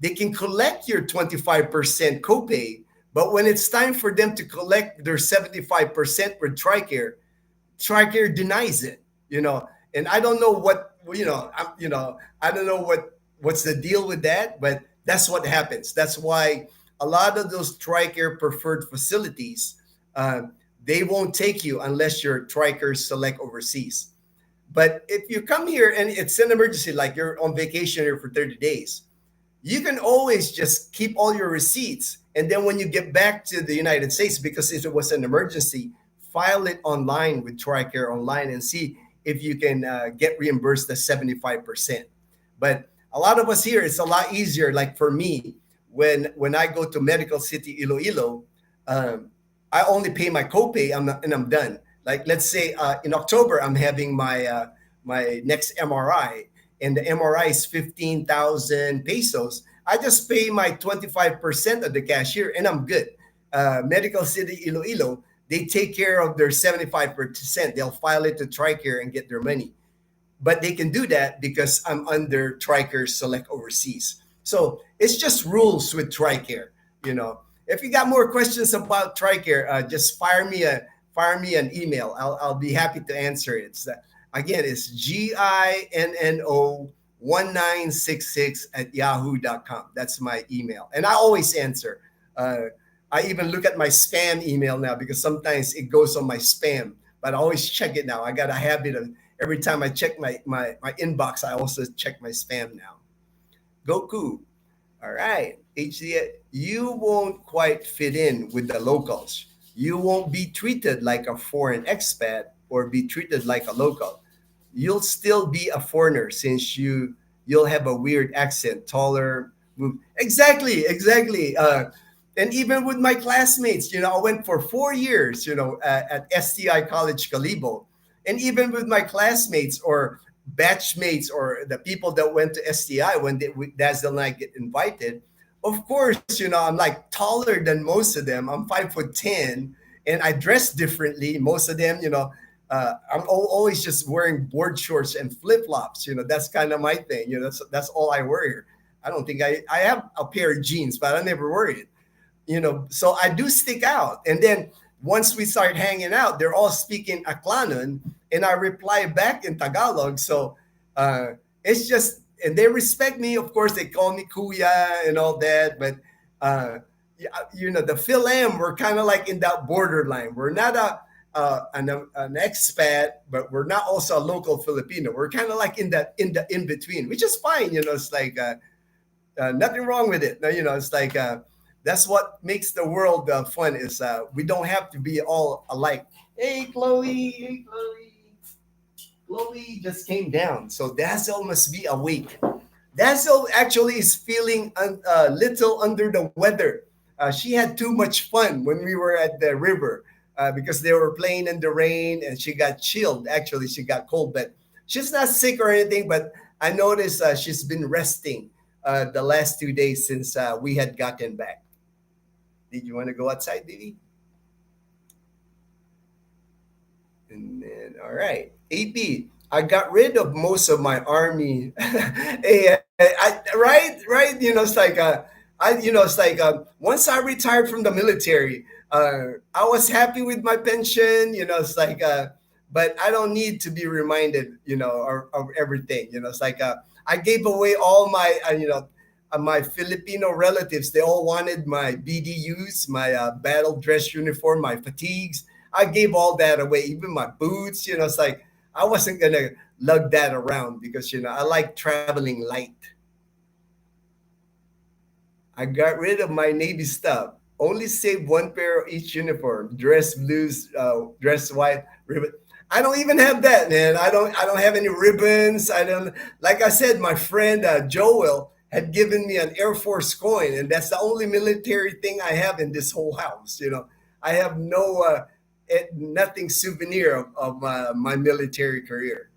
They can collect your 25% copay, but when it's time for them to collect their 75% with TriCare denies it. And I don't know I don't know what's the deal with that, but that's what happens. That's why a lot of those TriCare preferred facilities, uh, they won't take you unless you're TriCare select overseas. But if you come here and it's an emergency, like you're on vacation here for 30 days, you can always just keep all your receipts. And then when you get back to the United States, because if it was an emergency, file it online with TriCare online and see if you can get reimbursed the 75%. But a lot of us here, it's a lot easier. Like for me, when I go to Medical City Iloilo, um, I only pay my copay and I'm done. Like let's say in October, I'm having my next MRI, and the MRI is 15,000 pesos. I just pay my 25% of the cashier and I'm good. Medical City Iloilo, they take care of their 75%. They'll file it to TRICARE and get their money. But they can do that because I'm under TRICARE Select Overseas. So it's just rules with TRICARE. If you got more questions about TRICARE, just fire me an email. I'll be happy to answer it. Again, it's GINNO1966 at yahoo.com. That's my email. And I always answer. I even look at my spam email now because sometimes it goes on my spam, but I always check it now. I got a habit of every time I check my inbox, I also check my spam now. Goku. All right. HDA, you won't quite fit in with the locals. You won't be treated like a foreign expat or be treated like a local. You'll still be a foreigner since you'll have a weird accent, taller. Exactly. And even with my classmates, I went for 4 years, at STI College Calibo, and even with my classmates or batchmates or the people that went to STI when Dazzle and I get invited, of course, I'm like taller than most of them. I'm 5'10", and I dress differently. Most of them, I'm always just wearing board shorts and flip flops. That's kind of my thing. That's all I wear. I don't think I have a pair of jeans, but I never wear it. So I do stick out. And then once we start hanging out, they're all speaking Aklanon, and I reply back in Tagalog. So it's just, and they respect me. Of course, they call me Kuya and all that. But the Phil-Am, we're kind of like in that borderline. We're not an expat, but we're not also a local Filipino. We're kind of like in the in between, which is fine. It's like nothing wrong with it. It's like that's what makes the world fun. Is we don't have to be all alike. Hey, Chloe. Hey, Chloe. Chloe just came down, so Dazzle must be awake. Dazzle actually is feeling a little under the weather. She had too much fun when we were at the river because they were playing in the rain and she got chilled. Actually, she got cold, but she's not sick or anything. But I noticed she's been resting the last 2 days since we had gotten back. Did you want to go outside, baby? And then, all right, AP. I got rid of most of my army. Hey, right. It's like it's like once I retired from the military, I was happy with my pension. It's like, but I don't need to be reminded, of everything. It's like I gave away all my, my Filipino relatives. They all wanted my BDUs, my battle dress uniform, my fatigues. I gave all that away, even my boots. It's like I wasn't gonna lug that around because I like traveling light. I got rid of my Navy stuff. Only saved one pair of each uniform: dress blues, dress white, ribbon. I don't even have that, man. I don't have any ribbons. I don't. Like I said, my friend Joel had given me an Air Force coin, and that's the only military thing I have in this whole house. I have nothing souvenir of my military career.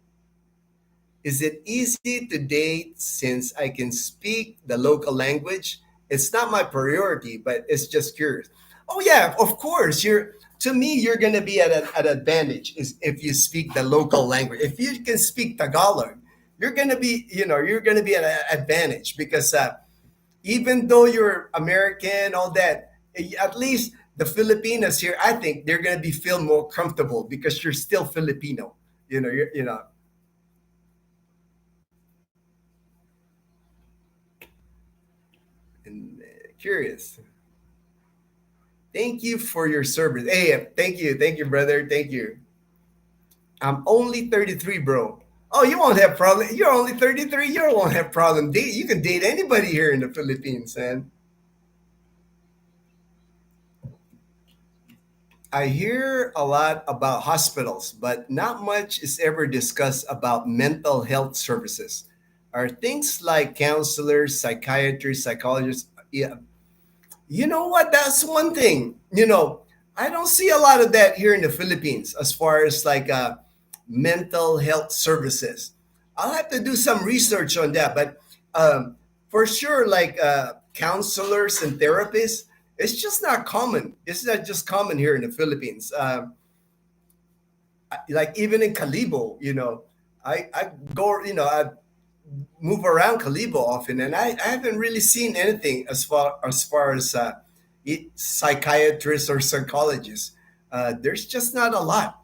Is it easy to date since I can speak the local language? It's not my priority, but it's just curious. Oh yeah, of course. You're to me, you're gonna be at an advantage is if you speak the local language. If you can speak Tagalog, you're gonna be, you're gonna be at an advantage because even though you're American, all that, at least the Filipinas here, I think they're gonna be feel more comfortable because you're still Filipino. You're and curious. Thank you for your service. Hey, thank you, brother. Thank you. I'm only 33, bro. Oh, you won't have problem. You're only 33. You won't have problem. Date. You can date anybody here in the Philippines, man. I hear a lot about hospitals, but not much is ever discussed about mental health services. Are things like counselors, psychiatrists, psychologists? Yeah, you know what? That's one thing. I don't see a lot of that here in the Philippines as far as like mental health services. I'll have to do some research on that, but for sure, like counselors and therapists, it's just not common. It's not just common here in the Philippines. Like even in Calibo, I go, I move around Calibo often, and I haven't really seen anything as far as psychiatrists or psychologists. There's just not a lot.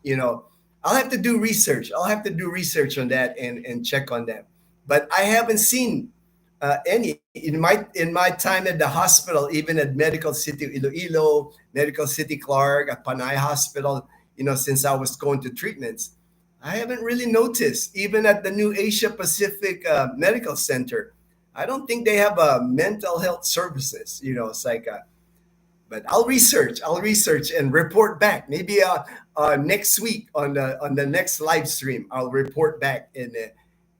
I'll have to do research. I'll have to do research on that and check on that. But I haven't seen any in my time at the hospital, even at Medical City Iloilo, Medical City Clark, at Panay Hospital. Since I was going to treatments, I haven't really noticed, even at the new Asia Pacific Medical Center. I don't think they have mental health services. It's like, but I'll research and report back. Maybe next week on the next live stream, I'll report back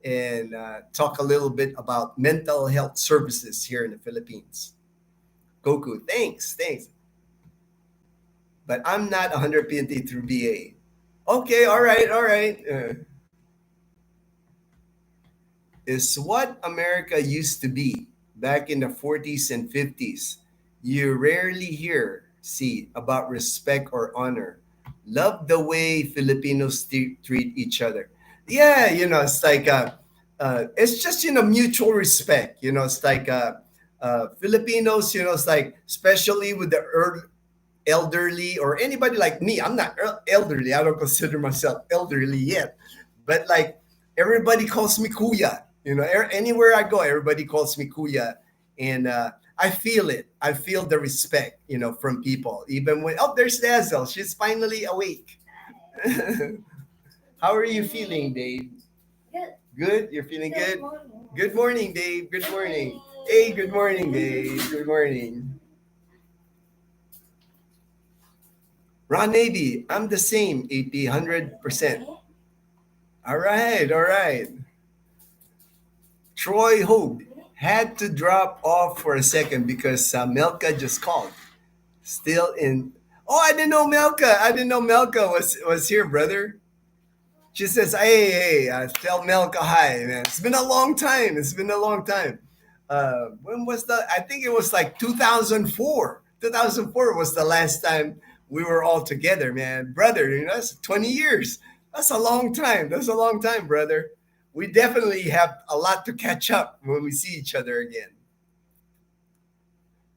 and talk a little bit about mental health services here in the Philippines. Goku, thanks. But I'm not 100 PNT through BA. Okay, all right. Is what America used to be back in the 40s and 50s. You rarely see about respect or honor. Love the way Filipinos treat each other. Yeah, it's like it's just mutual respect. It's like Filipinos. It's like especially with the elderly or anybody like me. I'm not elderly. I don't consider myself elderly yet, but like everybody calls me kuya. Anywhere I go, everybody calls me kuya, and I feel it. I feel the respect, from people. Even when there's Dazzle, she's finally awake. How are you feeling, Dave? Good. You're feeling good. Good morning, Dave. Good morning. Hey, good morning, Dave. Good morning. Ron Navy, I'm the same, 80, 100%. All right, all right. Troy Hogue had to drop off for a second because Melka just called. Still in. Oh, I didn't know Melka. I didn't know Melka was here, brother. She says, "Hey, tell Melka hi, man. It's been a long time. It's been a long time." When was that? I think it was like 2004. 2004 was the last time we were all together, man. Brother, that's 20 years. That's a long time. That's a long time, brother. We definitely have a lot to catch up when we see each other again.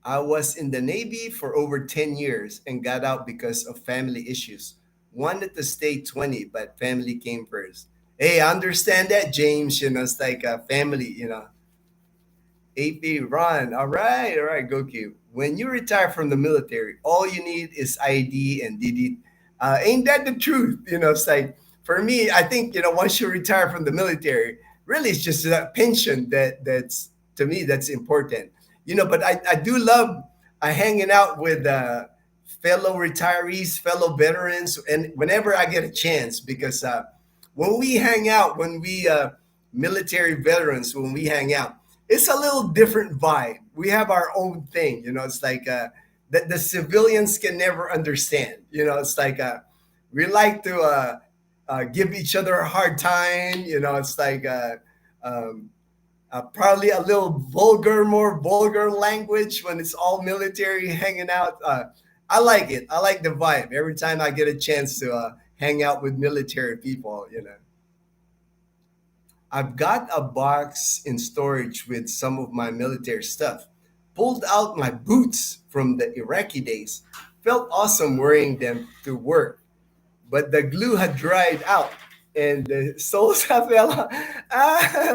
I was in the Navy for over 10 years and got out because of family issues. Wanted to stay 20, but family came first. Hey, I understand that, James. It's like a family, AP run. All right, Goku. When you retire from the military, all you need is ID and DD. Ain't that the truth? It's like for me, I think once you retire from the military, really it's just that pension that's to me that's important. But I do love hanging out with fellow retirees, fellow veterans, and whenever I get a chance, because when we hang out, when we military veterans, when we hang out, it's a little different vibe. We have our own thing. It's like that the civilians can never understand. It's like we like to give each other a hard time. It's like probably a little vulgar, more vulgar language when it's all military hanging out. I like it. I like the vibe. Every time I get a chance to hang out with military people, I've got a box in storage with some of my military stuff. Pulled out my boots from the Iraqi days. Felt awesome wearing them to work, but the glue had dried out and the soles have fell out.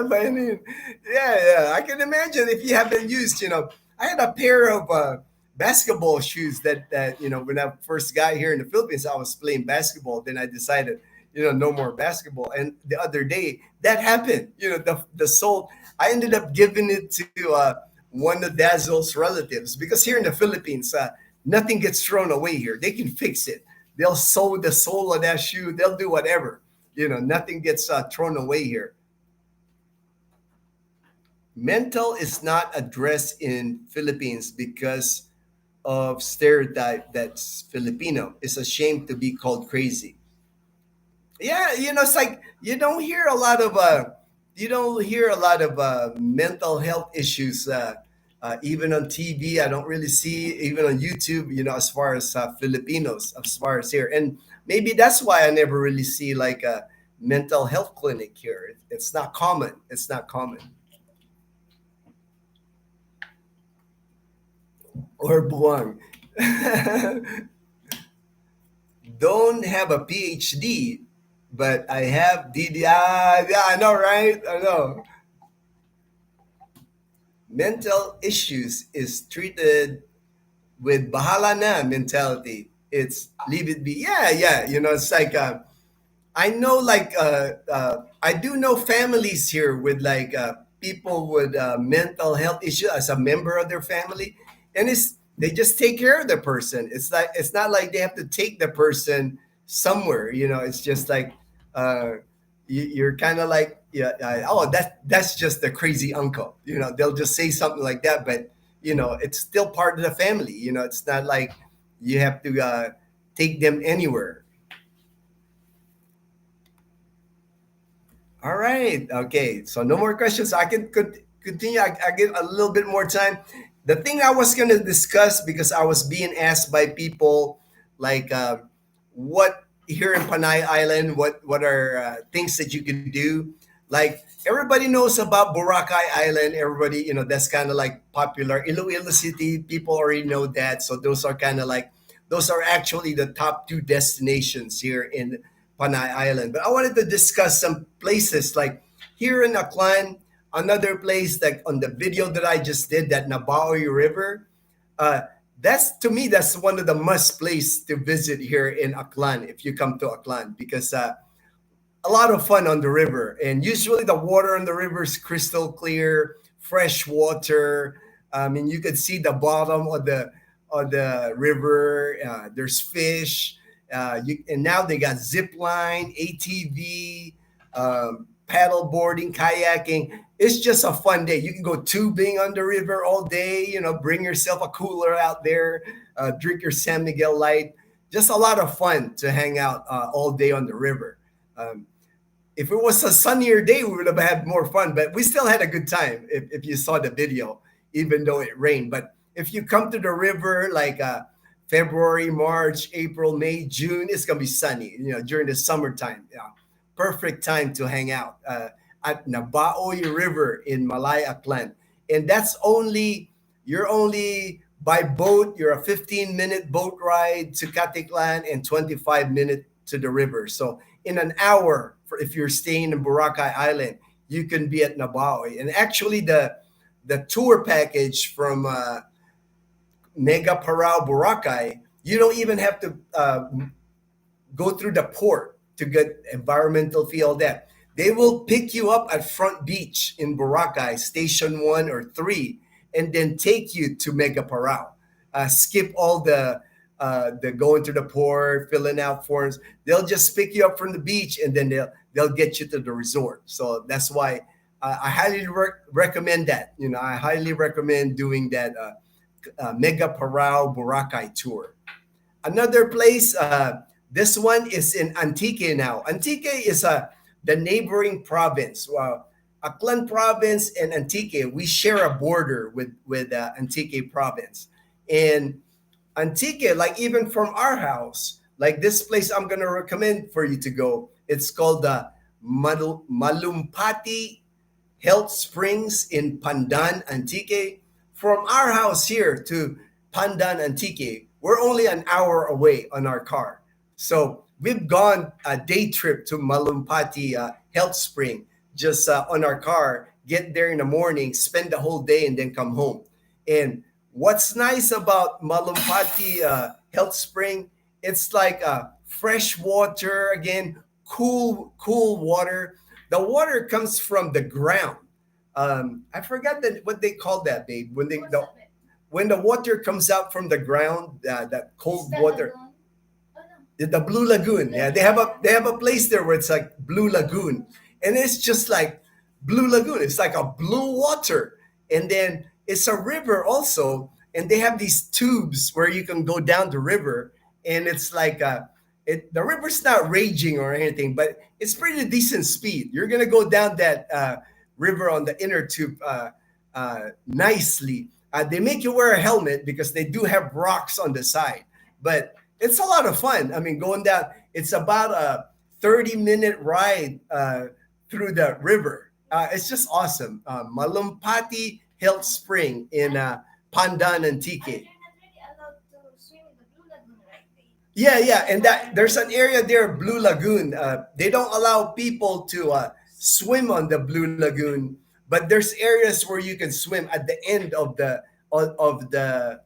But I mean, yeah, I can imagine if you haven't used, I had a pair of basketball shoes that, when I first got here in the Philippines, I was playing basketball. Then I decided, no more basketball. And the other day that happened, the sole, I ended up giving it to one of Dazzle's relatives because here in the Philippines, nothing gets thrown away here. They can fix it. They'll sew the sole of that shoe. They'll do whatever. Nothing gets thrown away here. Mental is not addressed in Philippines because of stereotype that's Filipino. It's a shame to be called crazy. Yeah, it's like you don't hear a lot of mental health issues even on TV. I don't really see even on YouTube, as far as Filipinos, as far as here. And maybe that's why I never really see like a mental health clinic here. It's not common. It's not common. Or buwang. Don't have a PhD, but I have DD. Yeah, I know, right? I know. Mental issues is treated with bahala na mentality. It's leave it be. Yeah, yeah. It's like I know, like I do know families here with like people with mental health issue as a member of their family, and it's they just take care of the person. It's not like they have to take the person somewhere. It's just like you're kind of like, yeah, oh, that's just the crazy uncle. They'll just say something like that, but it's still part of the family. It's not like you have to take them anywhere. All right. Okay. So no more questions. I can continue. I get a little bit more time. The thing I was going to discuss, because I was being asked by people like, what here in Panay Island, what are things that you can do? Like everybody knows about Boracay Island. Everybody, that's kind of like popular. Iloilo City, people already know that. So those are kind of like, those are actually the top two destinations here in Panay Island. But I wanted to discuss some places like here in Aklan, another place like on the video that I just did, that Nabaoy River. Uh, that's to me, that's one of the must place to visit here in Aklan if you come to Aklan, because a lot of fun on the river, and usually the water on the river is crystal clear, fresh water. I mean, you could see the bottom of the river. There's fish, and now they got zip line, ATV, paddle boarding, kayaking. It's just a fun day. You can go tubing on the river all day. Bring yourself a cooler out there, drink your San Miguel Light. Just a lot of fun to hang out all day on the river. Um, if it was a sunnier day, we would have had more fun, but we still had a good time if you saw the video, even though it rained. But if you come to the river like February, March, April, May, June, it's going to be sunny, during the summertime. Yeah. Perfect time to hang out at Nabaoy River in Malay Aklan. And you're only by boat, you're a 15-minute boat ride to Katiklan and 25-minute to the river. So in an hour, if you're staying in Boracay Island, you can be at Nabaoy. And actually, the tour package from Mega Parao Boracay, you don't even have to go through the port to get environmental fee, all that. They will pick you up at Front Beach in Boracay, Station 1 or 3, and then take you to Mega Parao. Skip all the going to the port, filling out forms. They'll just pick you up from the beach, and then they'll get you to the resort. So that's why I highly recommend that. I highly recommend doing that Mega Parao Boracay tour. Another place, this one is in Antique now. Antique is the neighboring province. Aklan province and Antique, we share a border with Antique province. And Antique, like even from our house, like this place I'm gonna recommend for you to go. It's called the Malumpati Health Springs in Pandan, Antique. From our house here to Pandan, Antique, we're only an hour away on our car. So we've gone a day trip to Malumpati Health Spring just on our car, get there in the morning, spend the whole day, and then come home. And what's nice about Malumpati Health Spring, it's like fresh water again, cool water. The water comes from the ground. I forgot what they call that, babe. When the water comes out from the ground, that cold water. The Blue Lagoon. Yeah, they have a place there where it's like Blue Lagoon, and it's just like Blue Lagoon. It's like a blue water, and then it's a river also, and they have these tubes where you can go down the river, and it's like the river's not raging or anything, but it's pretty decent speed. You're gonna go down that river on the inner tube nicely. They make you wear a helmet because they do have rocks on the side, but it's a lot of fun. I mean, going down, it's about a 30-minute ride through the river. It's just awesome. Malumpati Health Spring in Pandan, Antique. Yeah, and that there's an area there, Blue Lagoon. They don't allow people to swim on the Blue Lagoon, but there's areas where you can swim at the end of the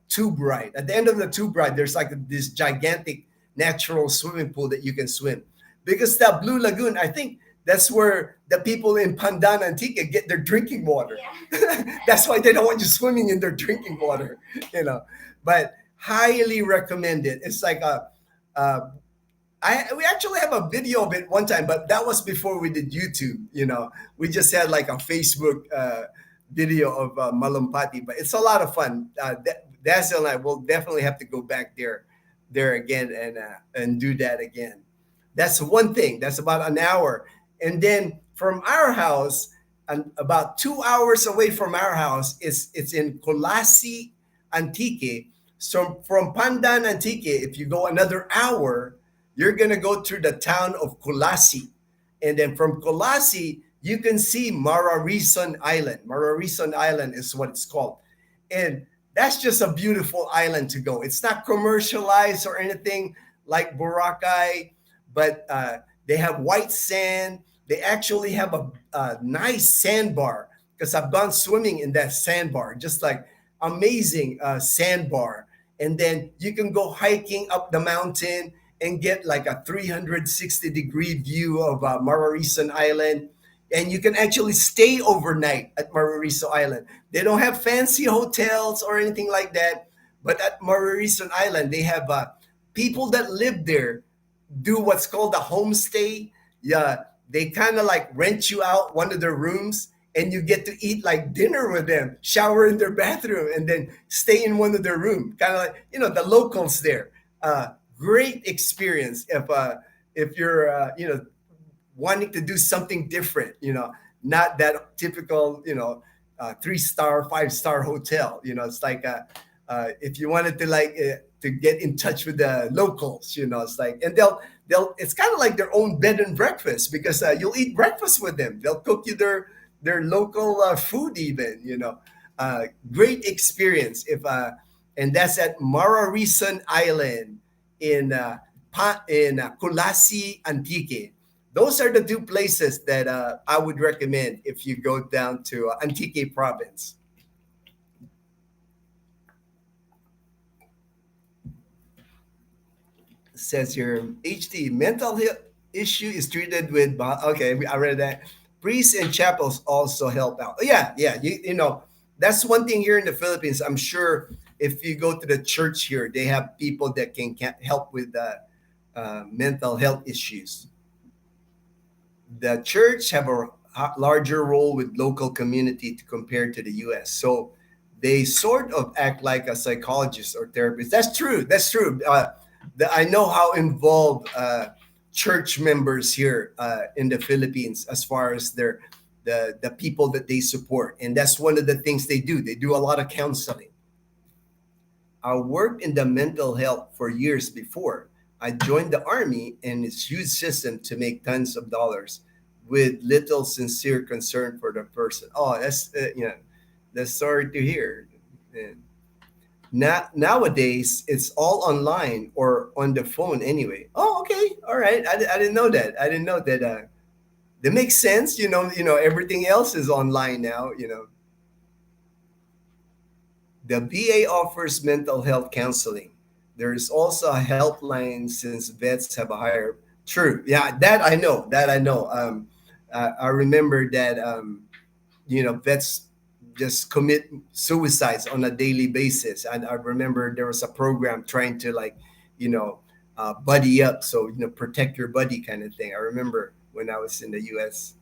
tube ride. At the end of the tube ride, there's like this gigantic natural swimming pool that you can swim. Because that Blue Lagoon, I think that's where the people in Pandan Antique get their drinking water. Yeah. That's why they don't want you swimming in their drinking water, you know. But highly recommend it. It's like a we actually have a video of it one time, but that was before we did YouTube. You know, we just had like a Facebook video of Malumpati, but it's a lot of fun. Dazzle and I will definitely have to go back there again and do that again. That's one thing. That's about an hour, and then from our house, and about 2 hours away from our house, it's in Colasi, Antique. So from Pandan, Antique, if you go another hour, you're gonna go through the town of Colasi, and then from Colasi you can see Mararison Island. Mararison Island is what it's called. And that's just a beautiful island to go. It's not commercialized or anything like Boracay, but they have white sand. They actually have a nice sandbar because I've gone swimming in that sandbar, just like amazing sandbar. And then you can go hiking up the mountain and get like a 360-degree view of Mararison Island, and you can actually stay overnight at Marariso Island. They don't have fancy hotels or anything like that, but at Marariso Island, they have people that live there do what's called a homestay. Yeah, they kind of like rent you out one of their rooms, and you get to eat like dinner with them, shower in their bathroom, and then stay in one of their rooms. Kind of like the locals there. Great experience if you're wanting to do something different, not that typical, 3-star, 5-star hotel. It's like if you wanted to to get in touch with the locals, it's like, and it's kind of like their own bed and breakfast because you'll eat breakfast with them. They'll cook you their local food even, great experience and that's at Mararison Island in Colasi, Antique. Those are the two places that I would recommend if you go down to Antique province. It says here, HD, mental health issue is treated with, okay, I read that. Priests and chapels also help out. Yeah, that's one thing here in the Philippines. I'm sure if you go to the church here, they have people that can help with mental health issues. The church have a larger role with local community to compare to the U.S. So they sort of act like a psychologist or therapist. That's true. I know how involved church members here in the Philippines as far as the people that they support, and that's one of the things they do. They do a lot of counseling. I worked in the mental health for years before. I joined the army and its huge system to make tons of dollars with little sincere concern for the person. Oh, that's sorry to hear. And nowadays, it's all online or on the phone anyway. Oh, okay, all right. I didn't know that. I didn't know that. That makes sense. Everything else is online now. The VA offers mental health counseling. There is also a helpline since vets have a higher. True. Yeah, that I know. That I know. I remember that. Vets just commit suicides on a daily basis. And I remember there was a program trying to you know, buddy up, so protect your buddy kind of thing. I remember when I was in the U.S.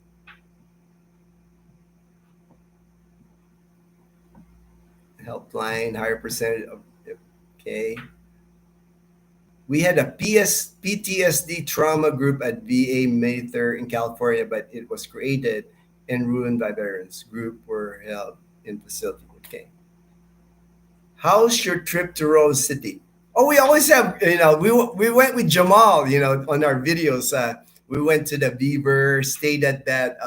Helpline, higher percentage of. Okay. We had a PTSD trauma group at VA Mather in California, but it was created and ruined by veterans. Group were held in facility. Okay. How's your trip to Rose City? Oh, we always have, we went with Jamal, on our videos. We went to the Beaver, stayed at that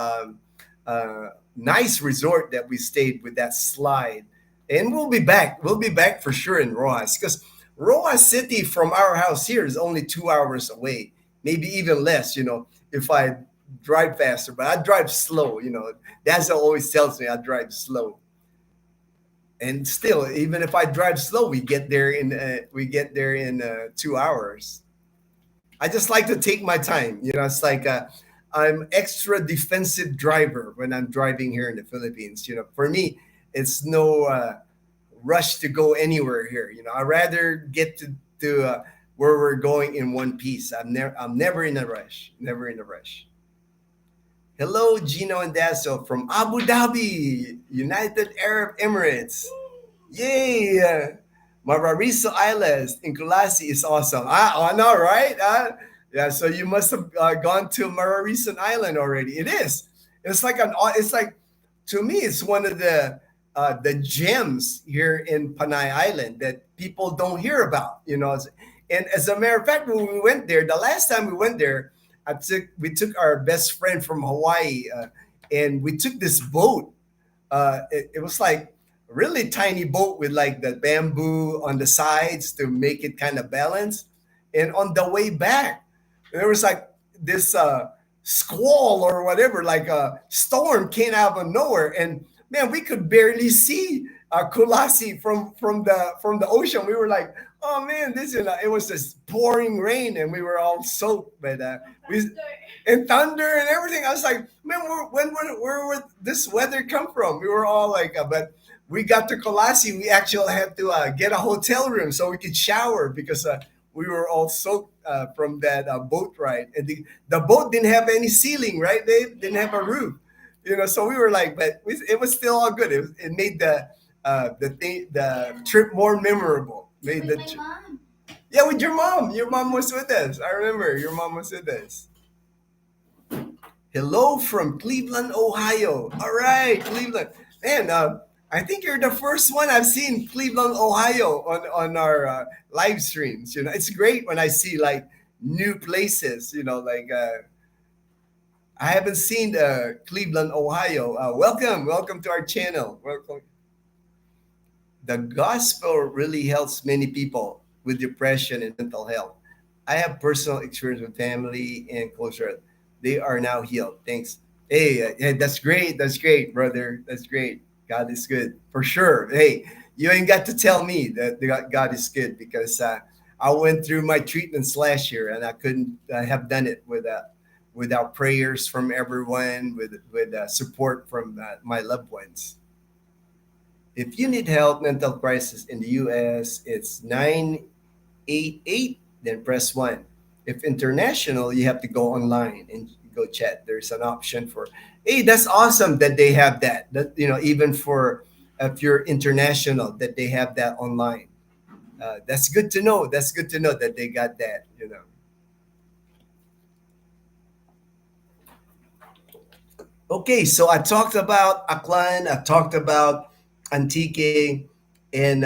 nice resort that we stayed with that slide. And we'll be back. We'll be back for sure in Rojas because Rojas City from our house here is only 2 hours away, maybe even less, if I drive faster, but I drive slow, That's what always tells me I drive slow. And still, even if I drive slow, we get there in 2 hours. I just like to take my time. It's like I'm extra defensive driver when I'm driving here in the Philippines. For me, it's no rush to go anywhere here. I rather get to where we're going in one piece. I'm never in a rush. Never in a rush. Hello, Gino and Dasso from Abu Dhabi, United Arab Emirates. Yay! Marariso Islands in Kulasi is awesome. I know, right? Yeah, so you must have gone to Marariso Island already. It is. It's like It's like, to me, it's one of the gems here in Panay Island that people don't hear about. And as a matter of fact, when we went there, the last time we went there, we took our best friend from Hawaii, and we took this boat. It was like a really tiny boat with like the bamboo on the sides to make it kind of balance. And on the way back, there was like this squall or whatever, like a storm came out of nowhere, and man, we could barely see Kulasi from the ocean. We were like, oh man, it was just pouring rain, and we were all soaked. But we and thunder and everything. I was like, man, where would this weather come from? We were all like, but we got to Kolasi. We actually had to get a hotel room so we could shower because we were all soaked from that boat ride. And the boat didn't have any ceiling, right? They didn't have a roof, So we were like, but it was still all good. It made the trip more memorable. Made With the my tri- mom. Yeah, with your mom. Your mom was with us. I remember your mom was with us. Hello from Cleveland, Ohio. All right, Cleveland. Man, I think you're the first one I've seen Cleveland, Ohio on our live streams. It's great when I see like new places. I haven't seen Cleveland, Ohio. Welcome to our channel. Welcome. The gospel really helps many people with depression and mental health. I have personal experience with family and closure. They are now healed. Thanks. Hey, hey, that's great. That's great, brother. That's great. God is good for sure. Hey, you ain't got to tell me that God is good because I went through my treatments last year and I couldn't have done it without prayers from everyone, with support from my loved ones. If you need help, mental crisis in the US, it's 988, then press 1. If international, you have to go online and go chat. There's an option for, hey, that's awesome that they have that. Even for if you're international, that they have that online. That's good to know. That's good to know that they got that. Okay, so I talked about Aklan, I talked about Antique, and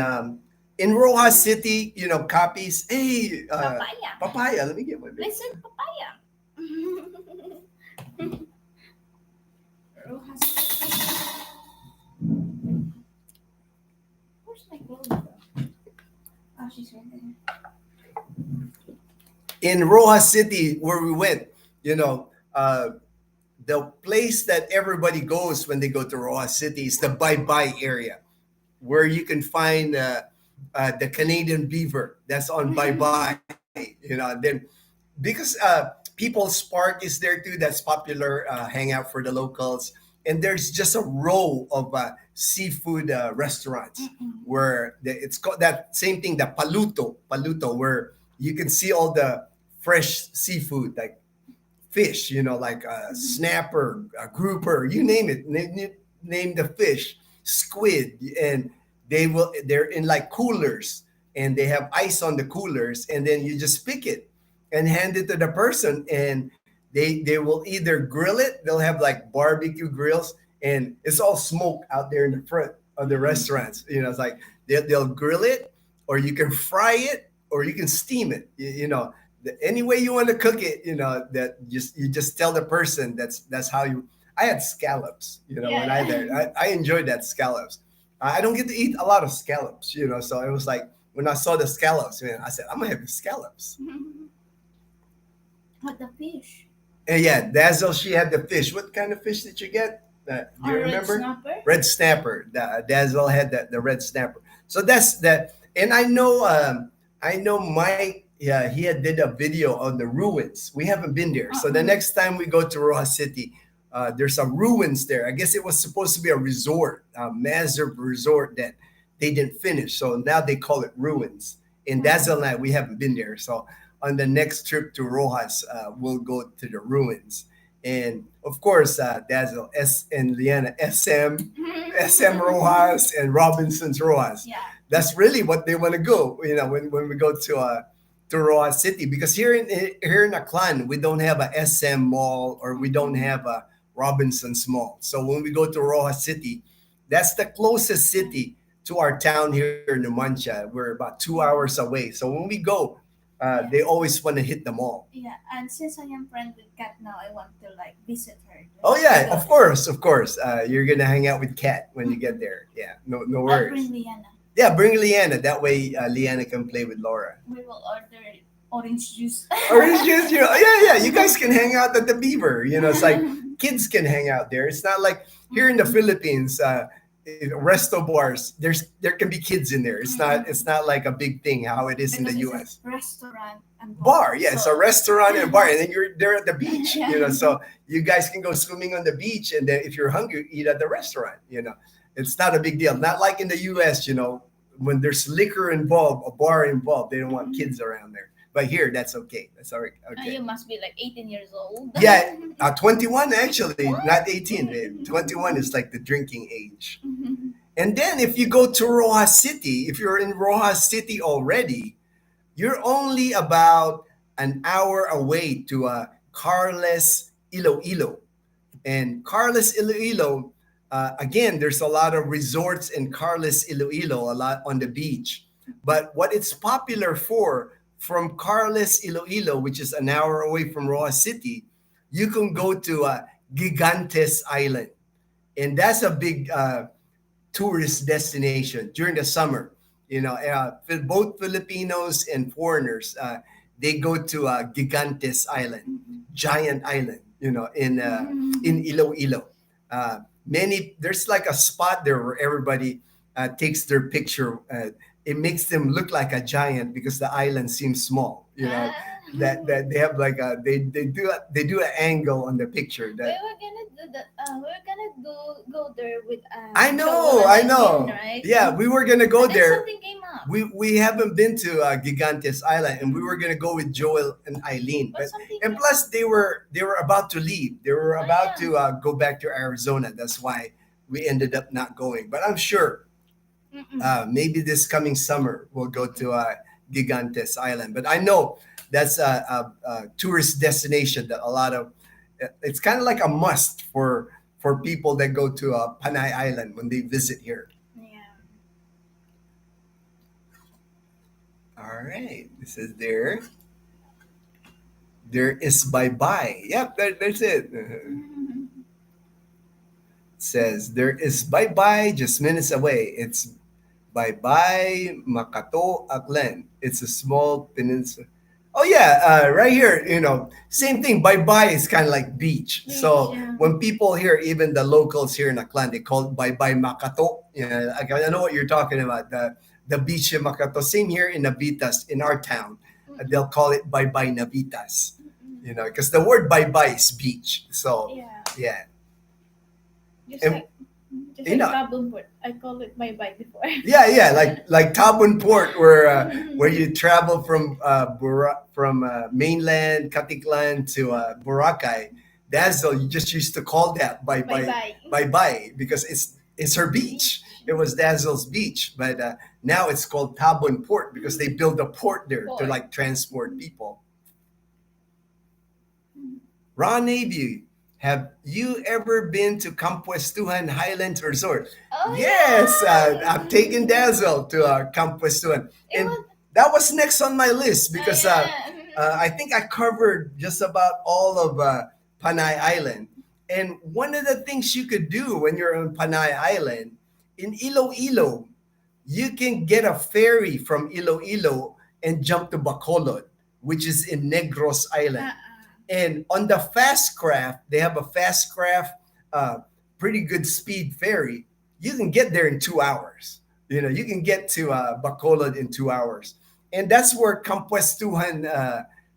in Rojas City, copies. Hey, Papaya. papaya. Let me get my big. Listen, papaya. Rojas. Where's my clothes? Oh, she's right there. In Rojas City, where we went, you know, uh, the place that everybody goes when they go to Rojas City is the Bye Bye area, where you can find the Canadian beaver that's on Bye Bye. Then because People's Park is there too. That's popular hangout for the locals. And there's just a row of seafood restaurants where it's called that same thing, the paluto, where you can see all the fresh seafood like fish, like a snapper, a grouper, you name it. Name the fish, squid, and they're in like coolers, and they have ice on the coolers, and then you just pick it and hand it to the person, and they will either grill it. They'll have like barbecue grills, and it's all smoke out there in the front of the restaurants. It's like they'll grill it, or you can fry it, or you can steam it. Any way you want to cook it, that you just tell the person that's how you. I had scallops, when I there. I enjoyed that scallops. I don't get to eat a lot of scallops, so it was like when I saw the scallops, man, I said I'm gonna have the scallops. What the fish? And yeah, Dazzle, she had the fish. What kind of fish did you get? Do you remember? Red snapper. Red snapper. Dazzle had the red snapper. So that's that. And I know Mike. Yeah, he had did a video on the ruins. We haven't been there. So the next time we go to Rojas City, there's some ruins there. I guess it was supposed to be a resort, a massive resort that they didn't finish. So now they call it ruins. In Dazzle and I, we haven't been there. So on the next trip to Rojas, we'll go to the ruins. And of course, Dazzle, and Liana, SM Rojas, and Robinson's Rojas. Yeah. That's really what they want to go, when we go to Rojas City, because here in Aklan we don't have a SM mall, or we don't have a Robinson's mall. So when we go to Rojas City, that's the closest city to our town here in Numancia. We're about 2 hours away. So when we go, they always want to hit the mall. Yeah, and since I am friends with Kat now, I want to like visit her. Oh yeah, of course, of course. You're gonna hang out with Kat when you get there. Yeah, no I'll worries. bring Liana. Yeah, bring Leanna. That way, Leanna can play with Laura. We will order orange juice. Orange juice, yeah. You guys can hang out at the Beaver. It's like kids can hang out there. It's not like here in the Philippines, resto bars. There can be kids in there. It's not like a big thing how it is in the Because U.S. it's a restaurant and Bar, yeah, it's a restaurant and bar, and then you're there at the beach. Yeah. So you guys can go swimming on the beach, and then if you're hungry, eat at the restaurant. It's not a big deal. Not like in the U.S. When there's liquor involved, a bar involved, they don't want kids around there. But here, that's okay. That's all right. Okay. You must be like 18 years old. Yeah, 21 actually, not 18. 21 is like the drinking age. And then if you go to Rojas City, if you're in Rojas City already, you're only about an hour away to Carles Iloilo. And Carles Iloilo, again, there's a lot of resorts in Carles Iloilo, a lot on the beach. But what it's popular for, from Carles Iloilo, which is an hour away from Rojas City, you can go to Gigantes Island. And that's a big tourist destination during the summer. Both Filipinos and foreigners, they go to Gigantes Island, giant island, in Iloilo. There's like a spot there where everybody takes their picture. It makes them look like a giant because the island seems small. That they have like they do an angle on the picture that. We were gonna do that. We're gonna go there with. I know. Right? Yeah, we were gonna go But then there. something came up. We haven't been to Gigantes Island, and we were gonna go with Joel and Eileen, But something and came plus they were about to leave. They were Oh, about yeah. to go back to Arizona. That's why we ended up not going. But I'm sure maybe this coming summer we'll go to Gigantes Island. But I know that's a tourist destination that a lot of. It's kind of like a must for people that go to Panay Island when they visit here. Yeah. All right. This is there. There is bye bye. Yep, there's it. Says there is bye bye just minutes away. It's bye bye Makato Aklan. It's a small peninsula. Oh yeah, right here. Same thing. Bye bye is kind of like beach. Beach, So yeah. when people here, even the locals here in Aklan, they call it bye bye Makato. Yeah, I know what you're talking about. The beach in Makato. Same here in Navitas in our town. They'll call it bye bye Navitas. Because the word bye bye is beach. So Yeah. yeah, Just and like just you like know, Tabon Port. I call it bye bye before. yeah, like Tabun Port, where you travel from mainland Katiklan to Boracay. Dazzle, you just used to call that Bye bye. bye bye because it's her beach. Beach. It was Dazzle's beach, but now it's called Tabun Port because they built a port there to Port. like transport people. Ron Navy, have you ever been to Campuestuhan Highlands Resort? Oh Yes, yeah. I've taken Dazzle to Campuestuhan, It and was. that was next on my list because Yeah. I think I covered just about all of Panay Island. And one of the things you could do when you're on Panay Island, in Iloilo, you can get a ferry from Iloilo and jump to Bacolod, which is in Negros Island. And on the fast craft, they have a fast craft, uh, pretty good speed ferry. You can get there in 2 hours. You can get to Bacolod in 2 hours. And that's where Campuestuhan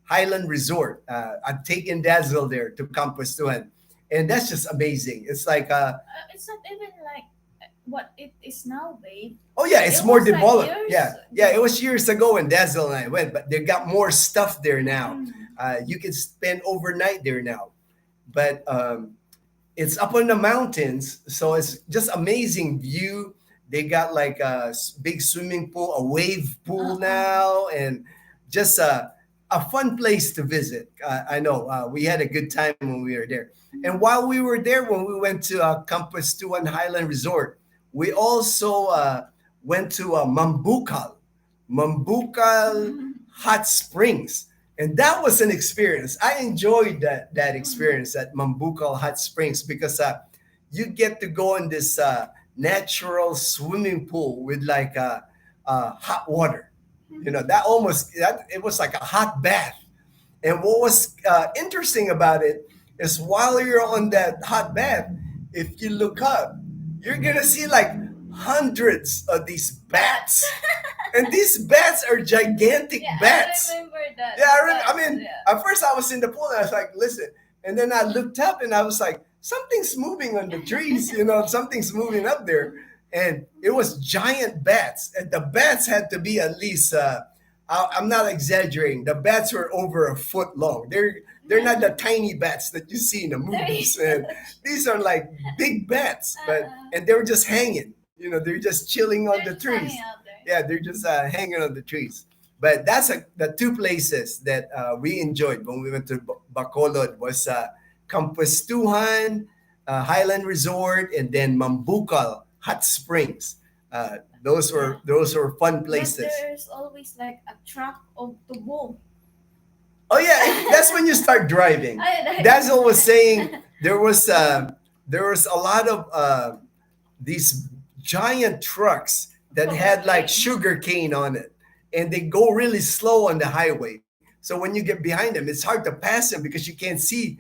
Highland Resort. I've taken Dazzle there to Campuestuhan. And that's just amazing. It's like, It's not even like what it is now, babe. oh yeah, it's It more was like developed. years Yeah, it ago. was years ago when Dazzle and I went, but they got more stuff there now. Mm. You can spend overnight there now. But it's up on the mountains, so it's just amazing view. They got like a big swimming pool, a wave pool now, and just a fun place to visit. I know we had a good time when we were there. And while we were there, when we went to Campuestuan Highland Resort, we also went to Mambukal Hot Springs. And that was an experience. I enjoyed that experience at Mambukal Hot Springs because you get to go in this natural swimming pool with like hot water. That it was like a hot bath. And what was interesting about it is while you're on that hot bath, if you look up, you're gonna see like hundreds of these bats, and these bats are gigantic Yeah, bats. I remember that. Yeah, I mean, Yeah. at first I was in the pool and I was like, listen. And then I looked up and I was like, something's moving on the trees, something's moving up there. And it was giant bats. And the bats had to be at least, I'm not exaggerating, the bats were over a foot long. They're not the tiny bats that you see in the movies. And these are like big bats, and they were just hanging. They're just chilling on They're the just trees. hanging out there. Yeah, they're just hanging on the trees. But that's the two places that we enjoyed when we went to Bacolod was Campuestuhan Highland Resort and then Mambukal Hot Springs. Those were fun But places. there's always like a truck of tubo. Oh yeah, that's when you start driving. I Dazzle was saying there was a lot of these giant trucks that had like sugar cane on it, and they go really slow on the highway. So when you get behind them, it's hard to pass them because you can't see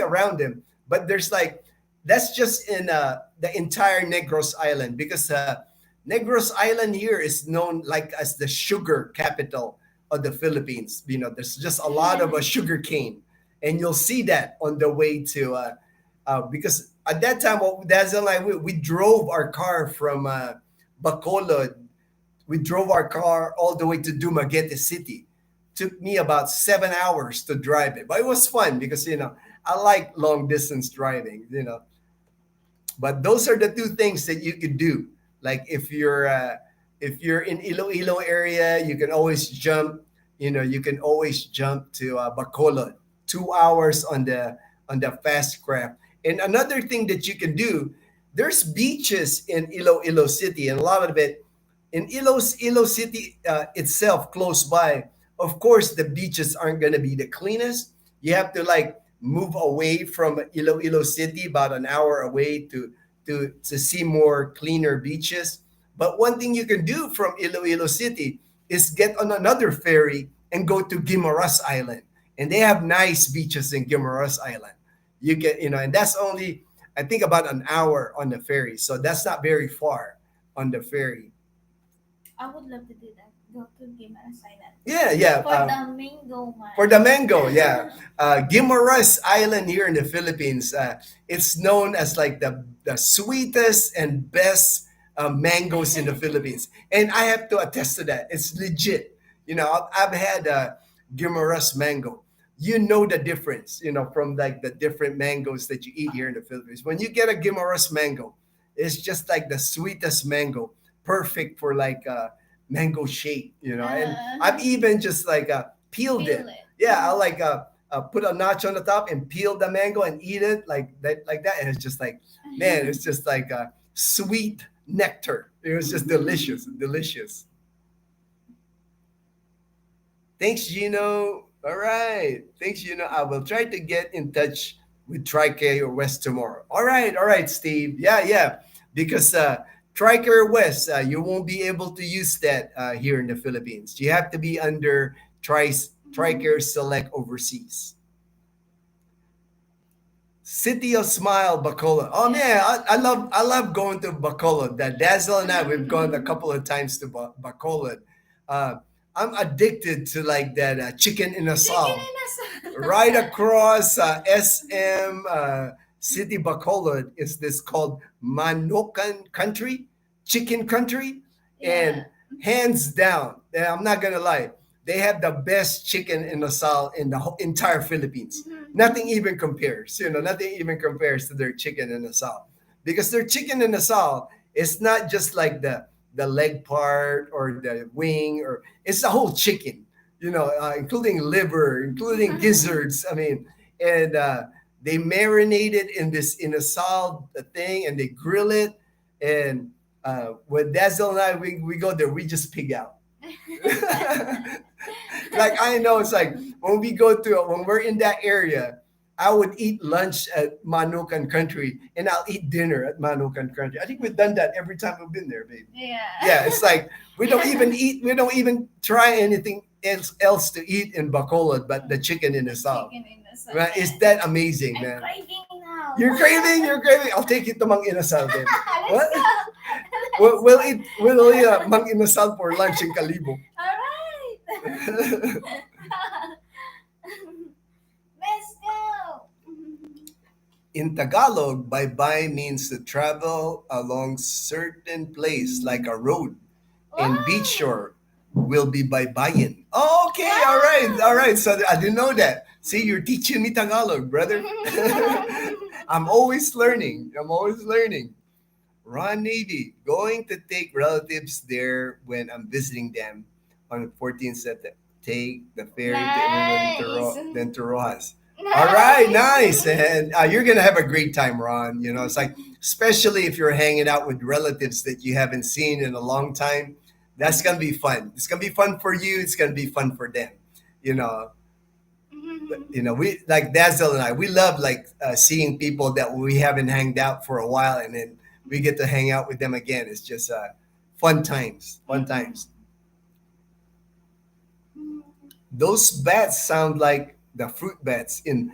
around them. But there's like that's just in the entire Negros Island because Negros Island here is known like as the sugar capital of the Philippines. There's just a lot of sugar cane, and you'll see that on the way to because at that time, Dazzle and I we drove our car from Bacolod. We drove our car all the way to Dumaguete City. Took me about 7 hours to drive it, but it was fun because I like long distance driving. But those are the two things that you could do. Like if you're in Iloilo area, you can always jump. You can always jump to Bacolod. 2 hours on the fast craft. And another thing that you can do, there's beaches in Iloilo City, and a lot of it in Ilo City itself, close by, of course, the beaches aren't going to be the cleanest. You have to like move away from Ilo City, about an hour away to see more cleaner beaches. But one thing you can do from Ilo City is get on another ferry and go to Guimaras Island, and they have nice beaches in Guimaras Island. You get, and that's only, I think, about an hour on the ferry, so that's not very far on the ferry. I would love to do that. Go to Gimaras Island. Yeah, yeah. For the mango man. For the mango, yeah. Guimaras Island here in the Philippines, it's known as like the sweetest and best mangoes in the Philippines. And I have to attest to that. It's legit. I've had Guimaras mango. You know the difference, from like the different mangoes that you eat here in the Philippines. When you get a Guimaras mango, it's just like the sweetest mango, perfect for like mango shake, and I've even just like peeled Peel it. it. Yeah, I like put a notch on the top and peel the mango and eat it like that, and it's just like, man, it's just like a sweet nectar. It was just delicious, delicious. Thanks, Gino. All right, thanks, Gino. I will try to get in touch with TriCare West tomorrow. All right, Steve. Yeah, yeah, because TriCare West, you won't be able to use that here in the Philippines. You have to be under TriCare Select Overseas. City of Smile, Bacolod. Oh man, I love going to Bacolod. That Dazzle and I, we've gone a couple of times to Bacolod. Uh, I'm addicted to like that chicken in a Chicken sal. in a Right across SM City Bacolod is this called Manokan Country, Chicken Country, Yeah. and hands down, and I'm not gonna lie, they have the best chicken in the sal in the entire Philippines. Nothing even compares. Nothing even compares to their chicken in the sal, because their chicken in the sal is not just like the leg part or the wing, or it's the whole chicken, including liver, including gizzards. I mean, and they marinate it in a salt thing, and they grill it. And when Dazzle and I, we go there, we just pig out. Like, I know, it's like when we're in that area, I would eat lunch at Manukan Country, and I'll eat dinner at Manukan Country. I think we've done that every time we've been there, baby. Yeah. Yeah, it's like we don't even try anything else to eat in Bacolod but the chicken in the salt. Chicken in the sun. Right? Is that amazing, I'm man? craving now. You're craving. I'll take you to Mang Inasal then. What? Let's go. We'll eat Mang Inasal for lunch in Kalibo. All right. Let's go. In Tagalog, bye-bye means to travel along certain place like a road. In Wow. beach shore will be bye-byein. Oh, okay, all right. So I didn't know that. See, you're teaching me Tagalog, brother. I'm always learning. Ron Navy, going to take relatives there when I'm visiting them on the 14th September. Take the ferry Nice. then to Rojas. All right, nice. And you're going to have a great time, Ron. It's like, especially if you're hanging out with relatives that you haven't seen in a long time, that's going to be fun. It's going to be fun for you. It's going to be fun for them. You know, we like Dazzle and I, we love like seeing people that we haven't hanged out for a while, and then we get to hang out with them again. It's just fun times. Those bats sound like the fruit bats in.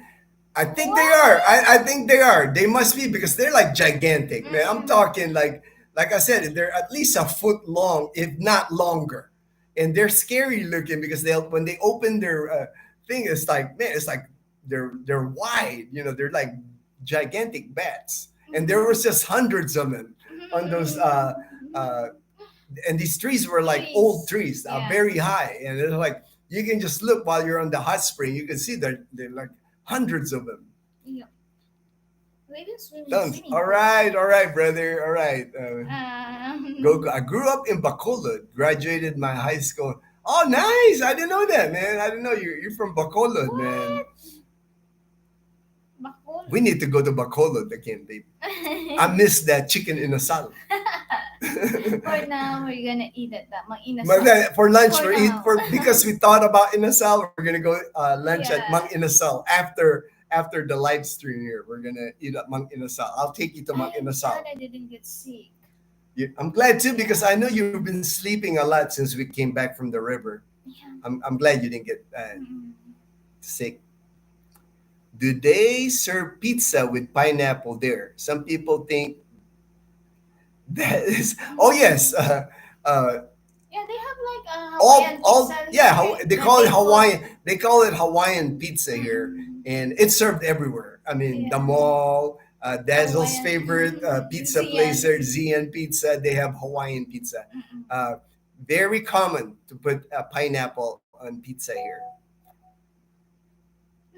I think they are. I think they are. They must be, because they're like gigantic, man. I'm talking like I said, they're at least a foot long, if not longer, and they're scary looking because when they open their thing, it's like, man, it's like they're wide. They're like gigantic bats, and there was just hundreds of them on those. And these trees were like old trees, Yeah. very high, and they're like, you can just look while you're on the hot spring. You can see they're like hundreds of them. Yeah. We didn't swim in Tons. swimming All pool. right, brother. All right. Um, I grew up in Bacolod. Graduated my high school. Oh, nice! I didn't know that, man. I didn't know you're from Bacolod, man. Bacolod. We need to go to Bacolod again, baby. I miss that chicken in a salad. For now, we're gonna eat at the Mang But Inasal. then for lunch, For we're eat now. for because we thought about Inasal. We're gonna go lunch at Mang Yeah. Inasal after the live stream here. We're gonna eat at Mang Inasal. I'll take you to Mang I'm glad Inasal. I didn't get sick. I'm glad too because Yeah. I know you've been sleeping a lot since we came back from the river. Yeah. I'm glad you didn't get Mm. sick. Do they serve pizza with pineapple there? Some people think that is. Oh yes. Mm. Uh, Yeah, they have like a Hawaiian all pizza yeah. here They that call it they call. Hawaiian. They call it Hawaiian pizza here, Mm-mm. and it's served everywhere. I mean, the Yeah. mall, Dazzle's Hawaiian. favorite pizza place Zian. there, Zian Pizza. They have Hawaiian pizza. Mm-mm. Uh, Very common to put a pineapple on pizza here.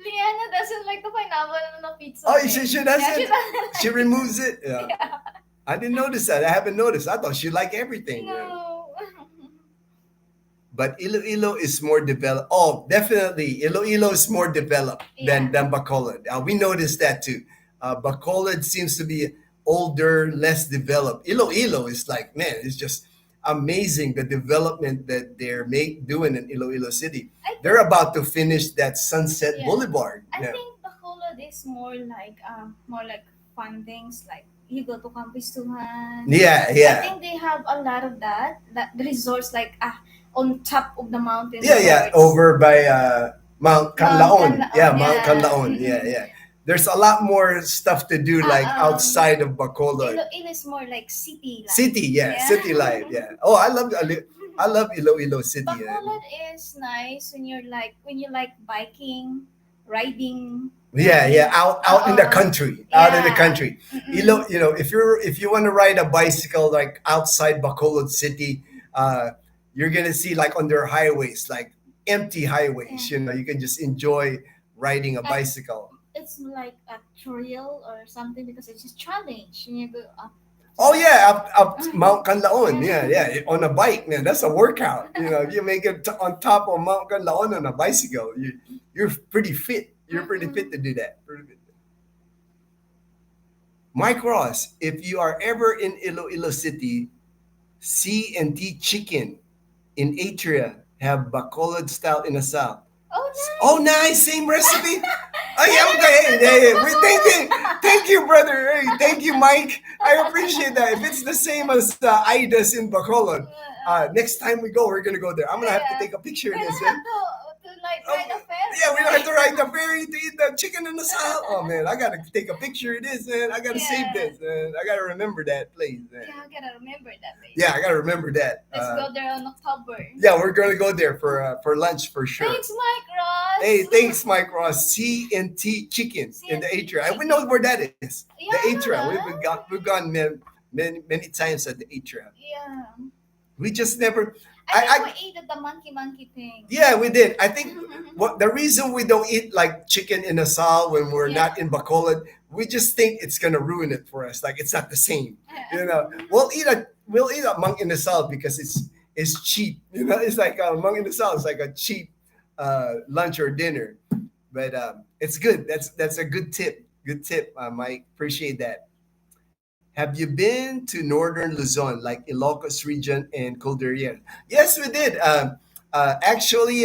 Liana doesn't like the pineapple on the pizza. Oh, Eh. she Yeah, she doesn't. doesn't She like it. removes it. Yeah. Yeah. I didn't notice that. I haven't noticed. I thought she liked everything. Yeah. No. But Iloilo is more developed. Oh, definitely, Iloilo is more developed Yeah. than Bacolod. We noticed that too. Bacolod seems to be older, less developed. Iloilo is like, man, it's just amazing the development that they're doing in Iloilo City. I They're think about to finish that Sunset yeah. Boulevard. I Yeah, think Bacolod is more like fun things like you go to Campus Tuhan. yeah, I yeah. think they have a lot of that the resorts like on top of the mountain Yeah, yeah, resorts. over by Mount Mount Canlaon. Yeah, Canlaon, Mount yeah. Canlaon. Yeah, yeah. There's a lot more stuff to do Uh, like um, outside of Bacolod. Iloilo is more like city life. City, yeah, city life, yeah. Oh, I love Iloilo City. Bacolod is nice when you like biking, riding. Yeah, yeah, out in the country, out in the Yeah. country. Mm-mm. If you want to ride a bicycle like outside Bacolod City, uh, you're gonna see like on their highways, like empty highways. Yeah. You can just enjoy riding a And bicycle. it's like a trail or something because it's a challenge. And you go up Oh to yeah, up to Mount Canlaon. Yeah, Mhm. yeah, on a bike, man. That's a workout. You make it on top of Mount Canlaon on a bicycle. You're pretty fit. You're pretty fit to do that. Pretty fit. Mike Ross, if you are ever in Iloilo City, C and T Chicken in Atria have Bacolod style in the south. Oh, Oh, nice. nice, same recipe. Oh Yeah, yeah, they okay. have Hey, hey, the thank you, brother. Hey, thank you, Mike. I appreciate that. If it's the same as Aida's in Bacolod, next time we go, we're gonna go there. I'm gonna have to yeah. take a picture We of this. don't have to like Oh, ride a ferry, yeah, we don't have to right? ride the ferry to eat the chicken in the south. Oh man, I gotta take a picture of this, man. I gotta save Yeah. this, man. I gotta remember that, please, man. Yeah, I gotta remember that place. Yeah, I gotta remember that. Let's go there on October. Yeah, we're gonna go there for lunch for sure. Thanks, Mike Ross. Hey, thanks, Mike Ross. C and T Chicken in the C&T Atria. We Chicken. know where that is. The Yeah, I know Atria. that. We've gone many times at the Atria. Yeah. We just never. I think I we ate at the monkey thing. Yeah, we did. I think what the reason we don't eat like chicken in Asal when we're Yeah. not in Bacolod, we just think it's gonna ruin it for us. Like it's not the same. We'll eat a monk in the south because it's cheap. It's like a monk in the south. It's like a cheap lunch or dinner, but it's good. That's a good tip. Good tip, Mike. Appreciate that. Have you been to northern Luzon, like Ilocos region and Cordillera? Yes, we did. Actually,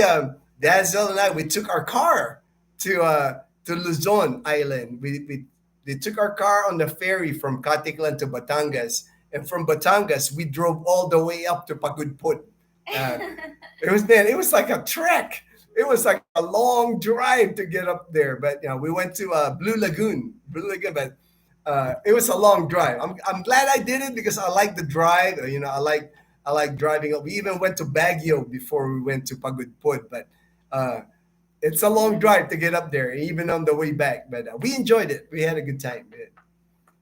Dazzle and I we took our car to Luzon Island. We took our car on the ferry from Caticlan to Batangas, and from Batangas we drove all the way up to Pagudpud. Uh, it was like a trek. It was like a long drive to get up there. But we went to Blue Lagoon. But it was a long drive. I'm glad I did it because I like the drive. I like driving up. We even went to Baguio before we went to Pagudpud. But uh, it's a long drive to get up there, even on the way back. But we enjoyed it. We had a good time. Yeah.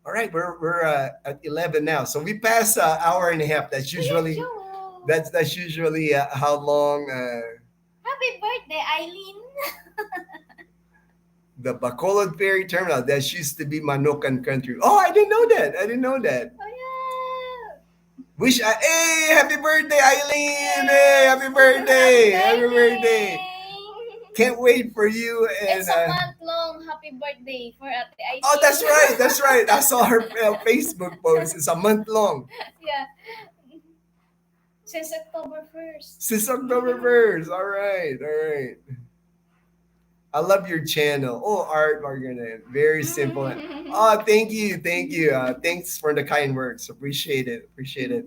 All right, we're at 11 now, so we passed an hour and a half. Joel. That's usually how long Happy birthday, Eileen. the Bacolod Ferry Terminal. That used to be Manokan country. Oh, I didn't know that. I didn't know that. Oh, Hey, happy birthday, Eileen! yeah. Hey, happy birthday! Happy birthday! Happy birthday. Can't wait for you. And It's a month long happy birthday for Ate oh, Aisy. that's right. That's right. I saw her Facebook post. It's a month long. Yeah, since October 1st. Since October 1st. All right. All right. I love your channel. Oh, Art Margaret. Very simple. Oh, thank you. Thank you. Thanks for the kind words. Appreciate it. Appreciate it.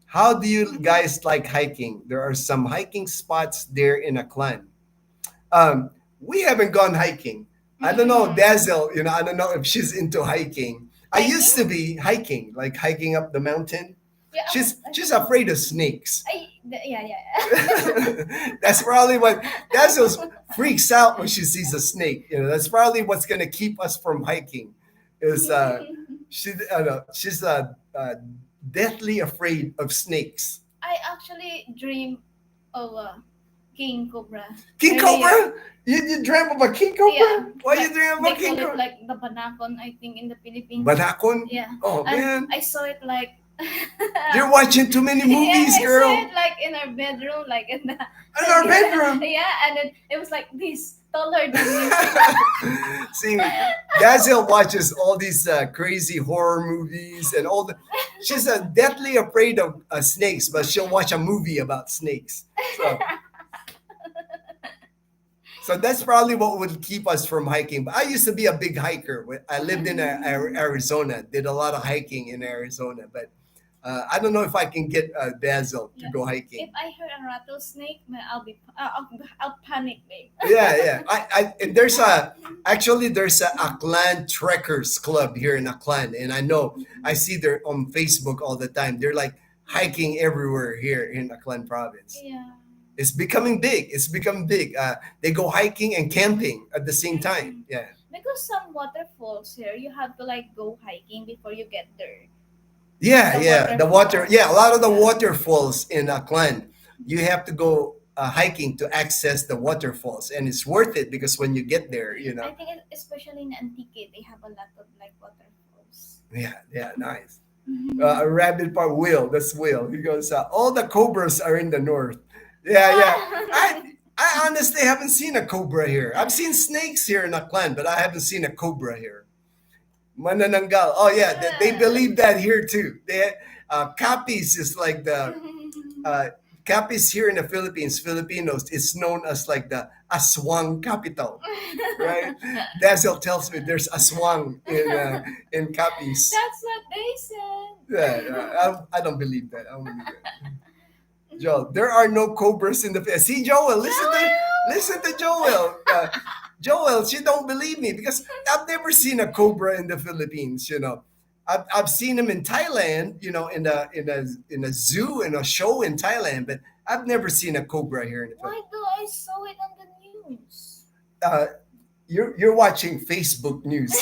How do you guys like hiking? There are some hiking spots there in Aklan. Um, we haven't gone hiking. I don't know, Dazzle, I don't know if she's into hiking. I used to Hiking? be hiking, like hiking up the mountain. Yeah, She's afraid of snakes. yeah, yeah. That's probably what Dazzle freaks out when she sees a snake. That's probably what's gonna keep us from hiking. Is she's deathly afraid of snakes. I actually dream of a king cobra. King Earlier. Cobra? You dream of a king cobra? Yeah. Why Like, you dream of they a king call it cobra? like the banakon, I think, in the Philippines. Banakon? Yeah. Oh And man, I saw it like. you're watching too many movies, Yeah, I girl. saw it like in our bedroom, like in the. In our bedroom. Yeah, and then it was like this, taller than me. See, Dazzle watches all these crazy horror movies and all the. She's deathly afraid of snakes, but she'll watch a movie about snakes. So that's probably what would keep us from hiking. But I used to be a big hiker. I lived in Arizona, did a lot of hiking in Arizona. But I don't know if I can get Dazzle to Yeah. go If hiking. I heard a rattlesnake, man, I'll panic, babe. Yeah. And there's a Aklan Trekkers Club here in Aklan, and I see they're on Facebook all the time. They're like hiking everywhere here in Aklan province. Yeah. It's becoming big. It's becoming big. They go hiking and camping at the same time. Yeah. Because some waterfalls here, you have to like go hiking before you get there. Yeah, The yeah. The water. waterfall. Yeah, a lot of the waterfalls in Aklan, you have to go hiking to access the waterfalls, and it's worth it because when you get there, I think especially in Antique, they have a lot of like waterfalls. Yeah, nice. A rabbit part. Will. That's Will. He goes. All the cobras are in the north. Yeah. I honestly haven't seen a cobra here. I've seen snakes here in Aklan, but I haven't seen a cobra here. Manananggal. Oh yeah, they believe that here too. Capiz is like the Capiz here in the Philippines. Filipinos is known as like the aswang capital, right? Dazzle tells me there's aswang in Capiz. That's what they said. I don't believe that. I don't believe that. Joel, there are no cobras in the. See, Joel, listen to Joel. Joel, she don't believe me because I've never seen a cobra in the Philippines. I've seen them in Thailand. In a zoo in a show in Thailand, but I've never seen a cobra here in the Why Philippines. do I saw it on the news? You're watching Facebook news.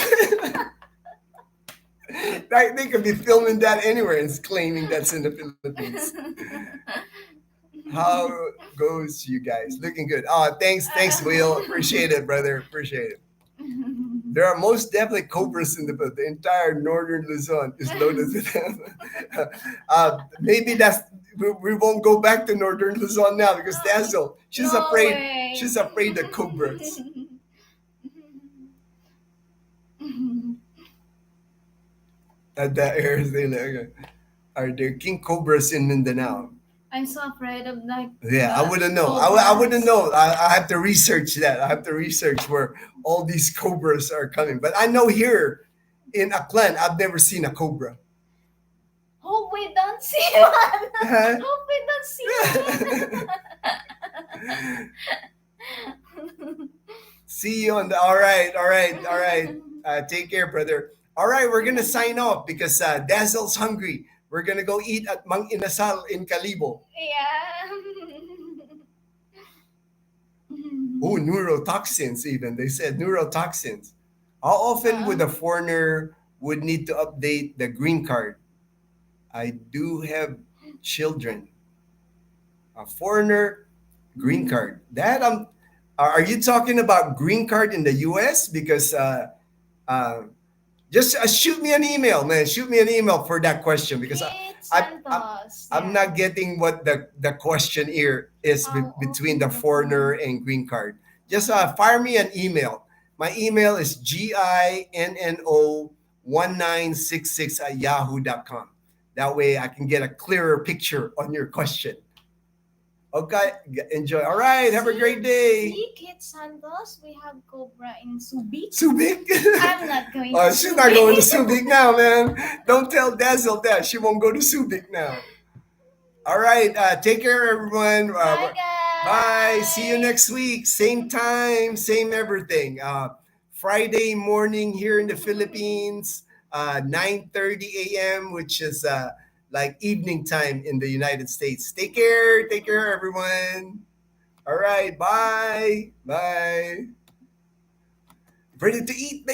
Like, they could be filming that anywhere and claiming that's in the Philippines. How goes you guys? Looking good. Oh, thanks, Will. Appreciate it, brother. Appreciate it. There are most definitely cobras in the entire northern Luzon is loaded with them. Maybe we won't go back to northern Luzon now because Dazzle, she's No afraid. way. She's afraid of cobras. At the airs, are there king cobras in Mindanao? I'm so afraid of like. Yeah, I wouldn't know. I cobras. wouldn't know. I have to research that. I have to research where all these cobras are coming. But I know here in Aklan, I've never seen a cobra. Hope we don't see one. Huh? Hope we don't see one. See you on the. All right. Take care, brother. All right, we're gonna sign off because Dazzle's hungry. We're gonna go eat at Mang Inasal in Calibo. Yeah. Oh, neurotoxins even. They said neurotoxins. How often would a foreigner would need to update the green card? I do have children. A foreigner green card. That are you talking about green card in the US? Because just shoot me an email, man. Shoot me an email for that question because I'm Santos. I'm Yeah. not getting what the question here is How between often the the foreigner foreign? and green card. Just fire me an email. My email is ginno1966 at yahoo.com. That way I can get a clearer picture on your question. Okay, enjoy. All right, have a great day. See, Kate Santos, we have Cobra in Subic. Subic? I'm not going Oh, to she's not going to Subic. Subic now, man. Don't tell Dazzle that. She won't go to Subic now. All right. Take care, everyone. Bye, Bye. See you guys. next week. Same time, same everything. Friday morning here in the Philippines, 9:30 a.m., which is like evening time in the United States. Take care. Take care, everyone. All right. Bye. Bye. Ready to eat, baby.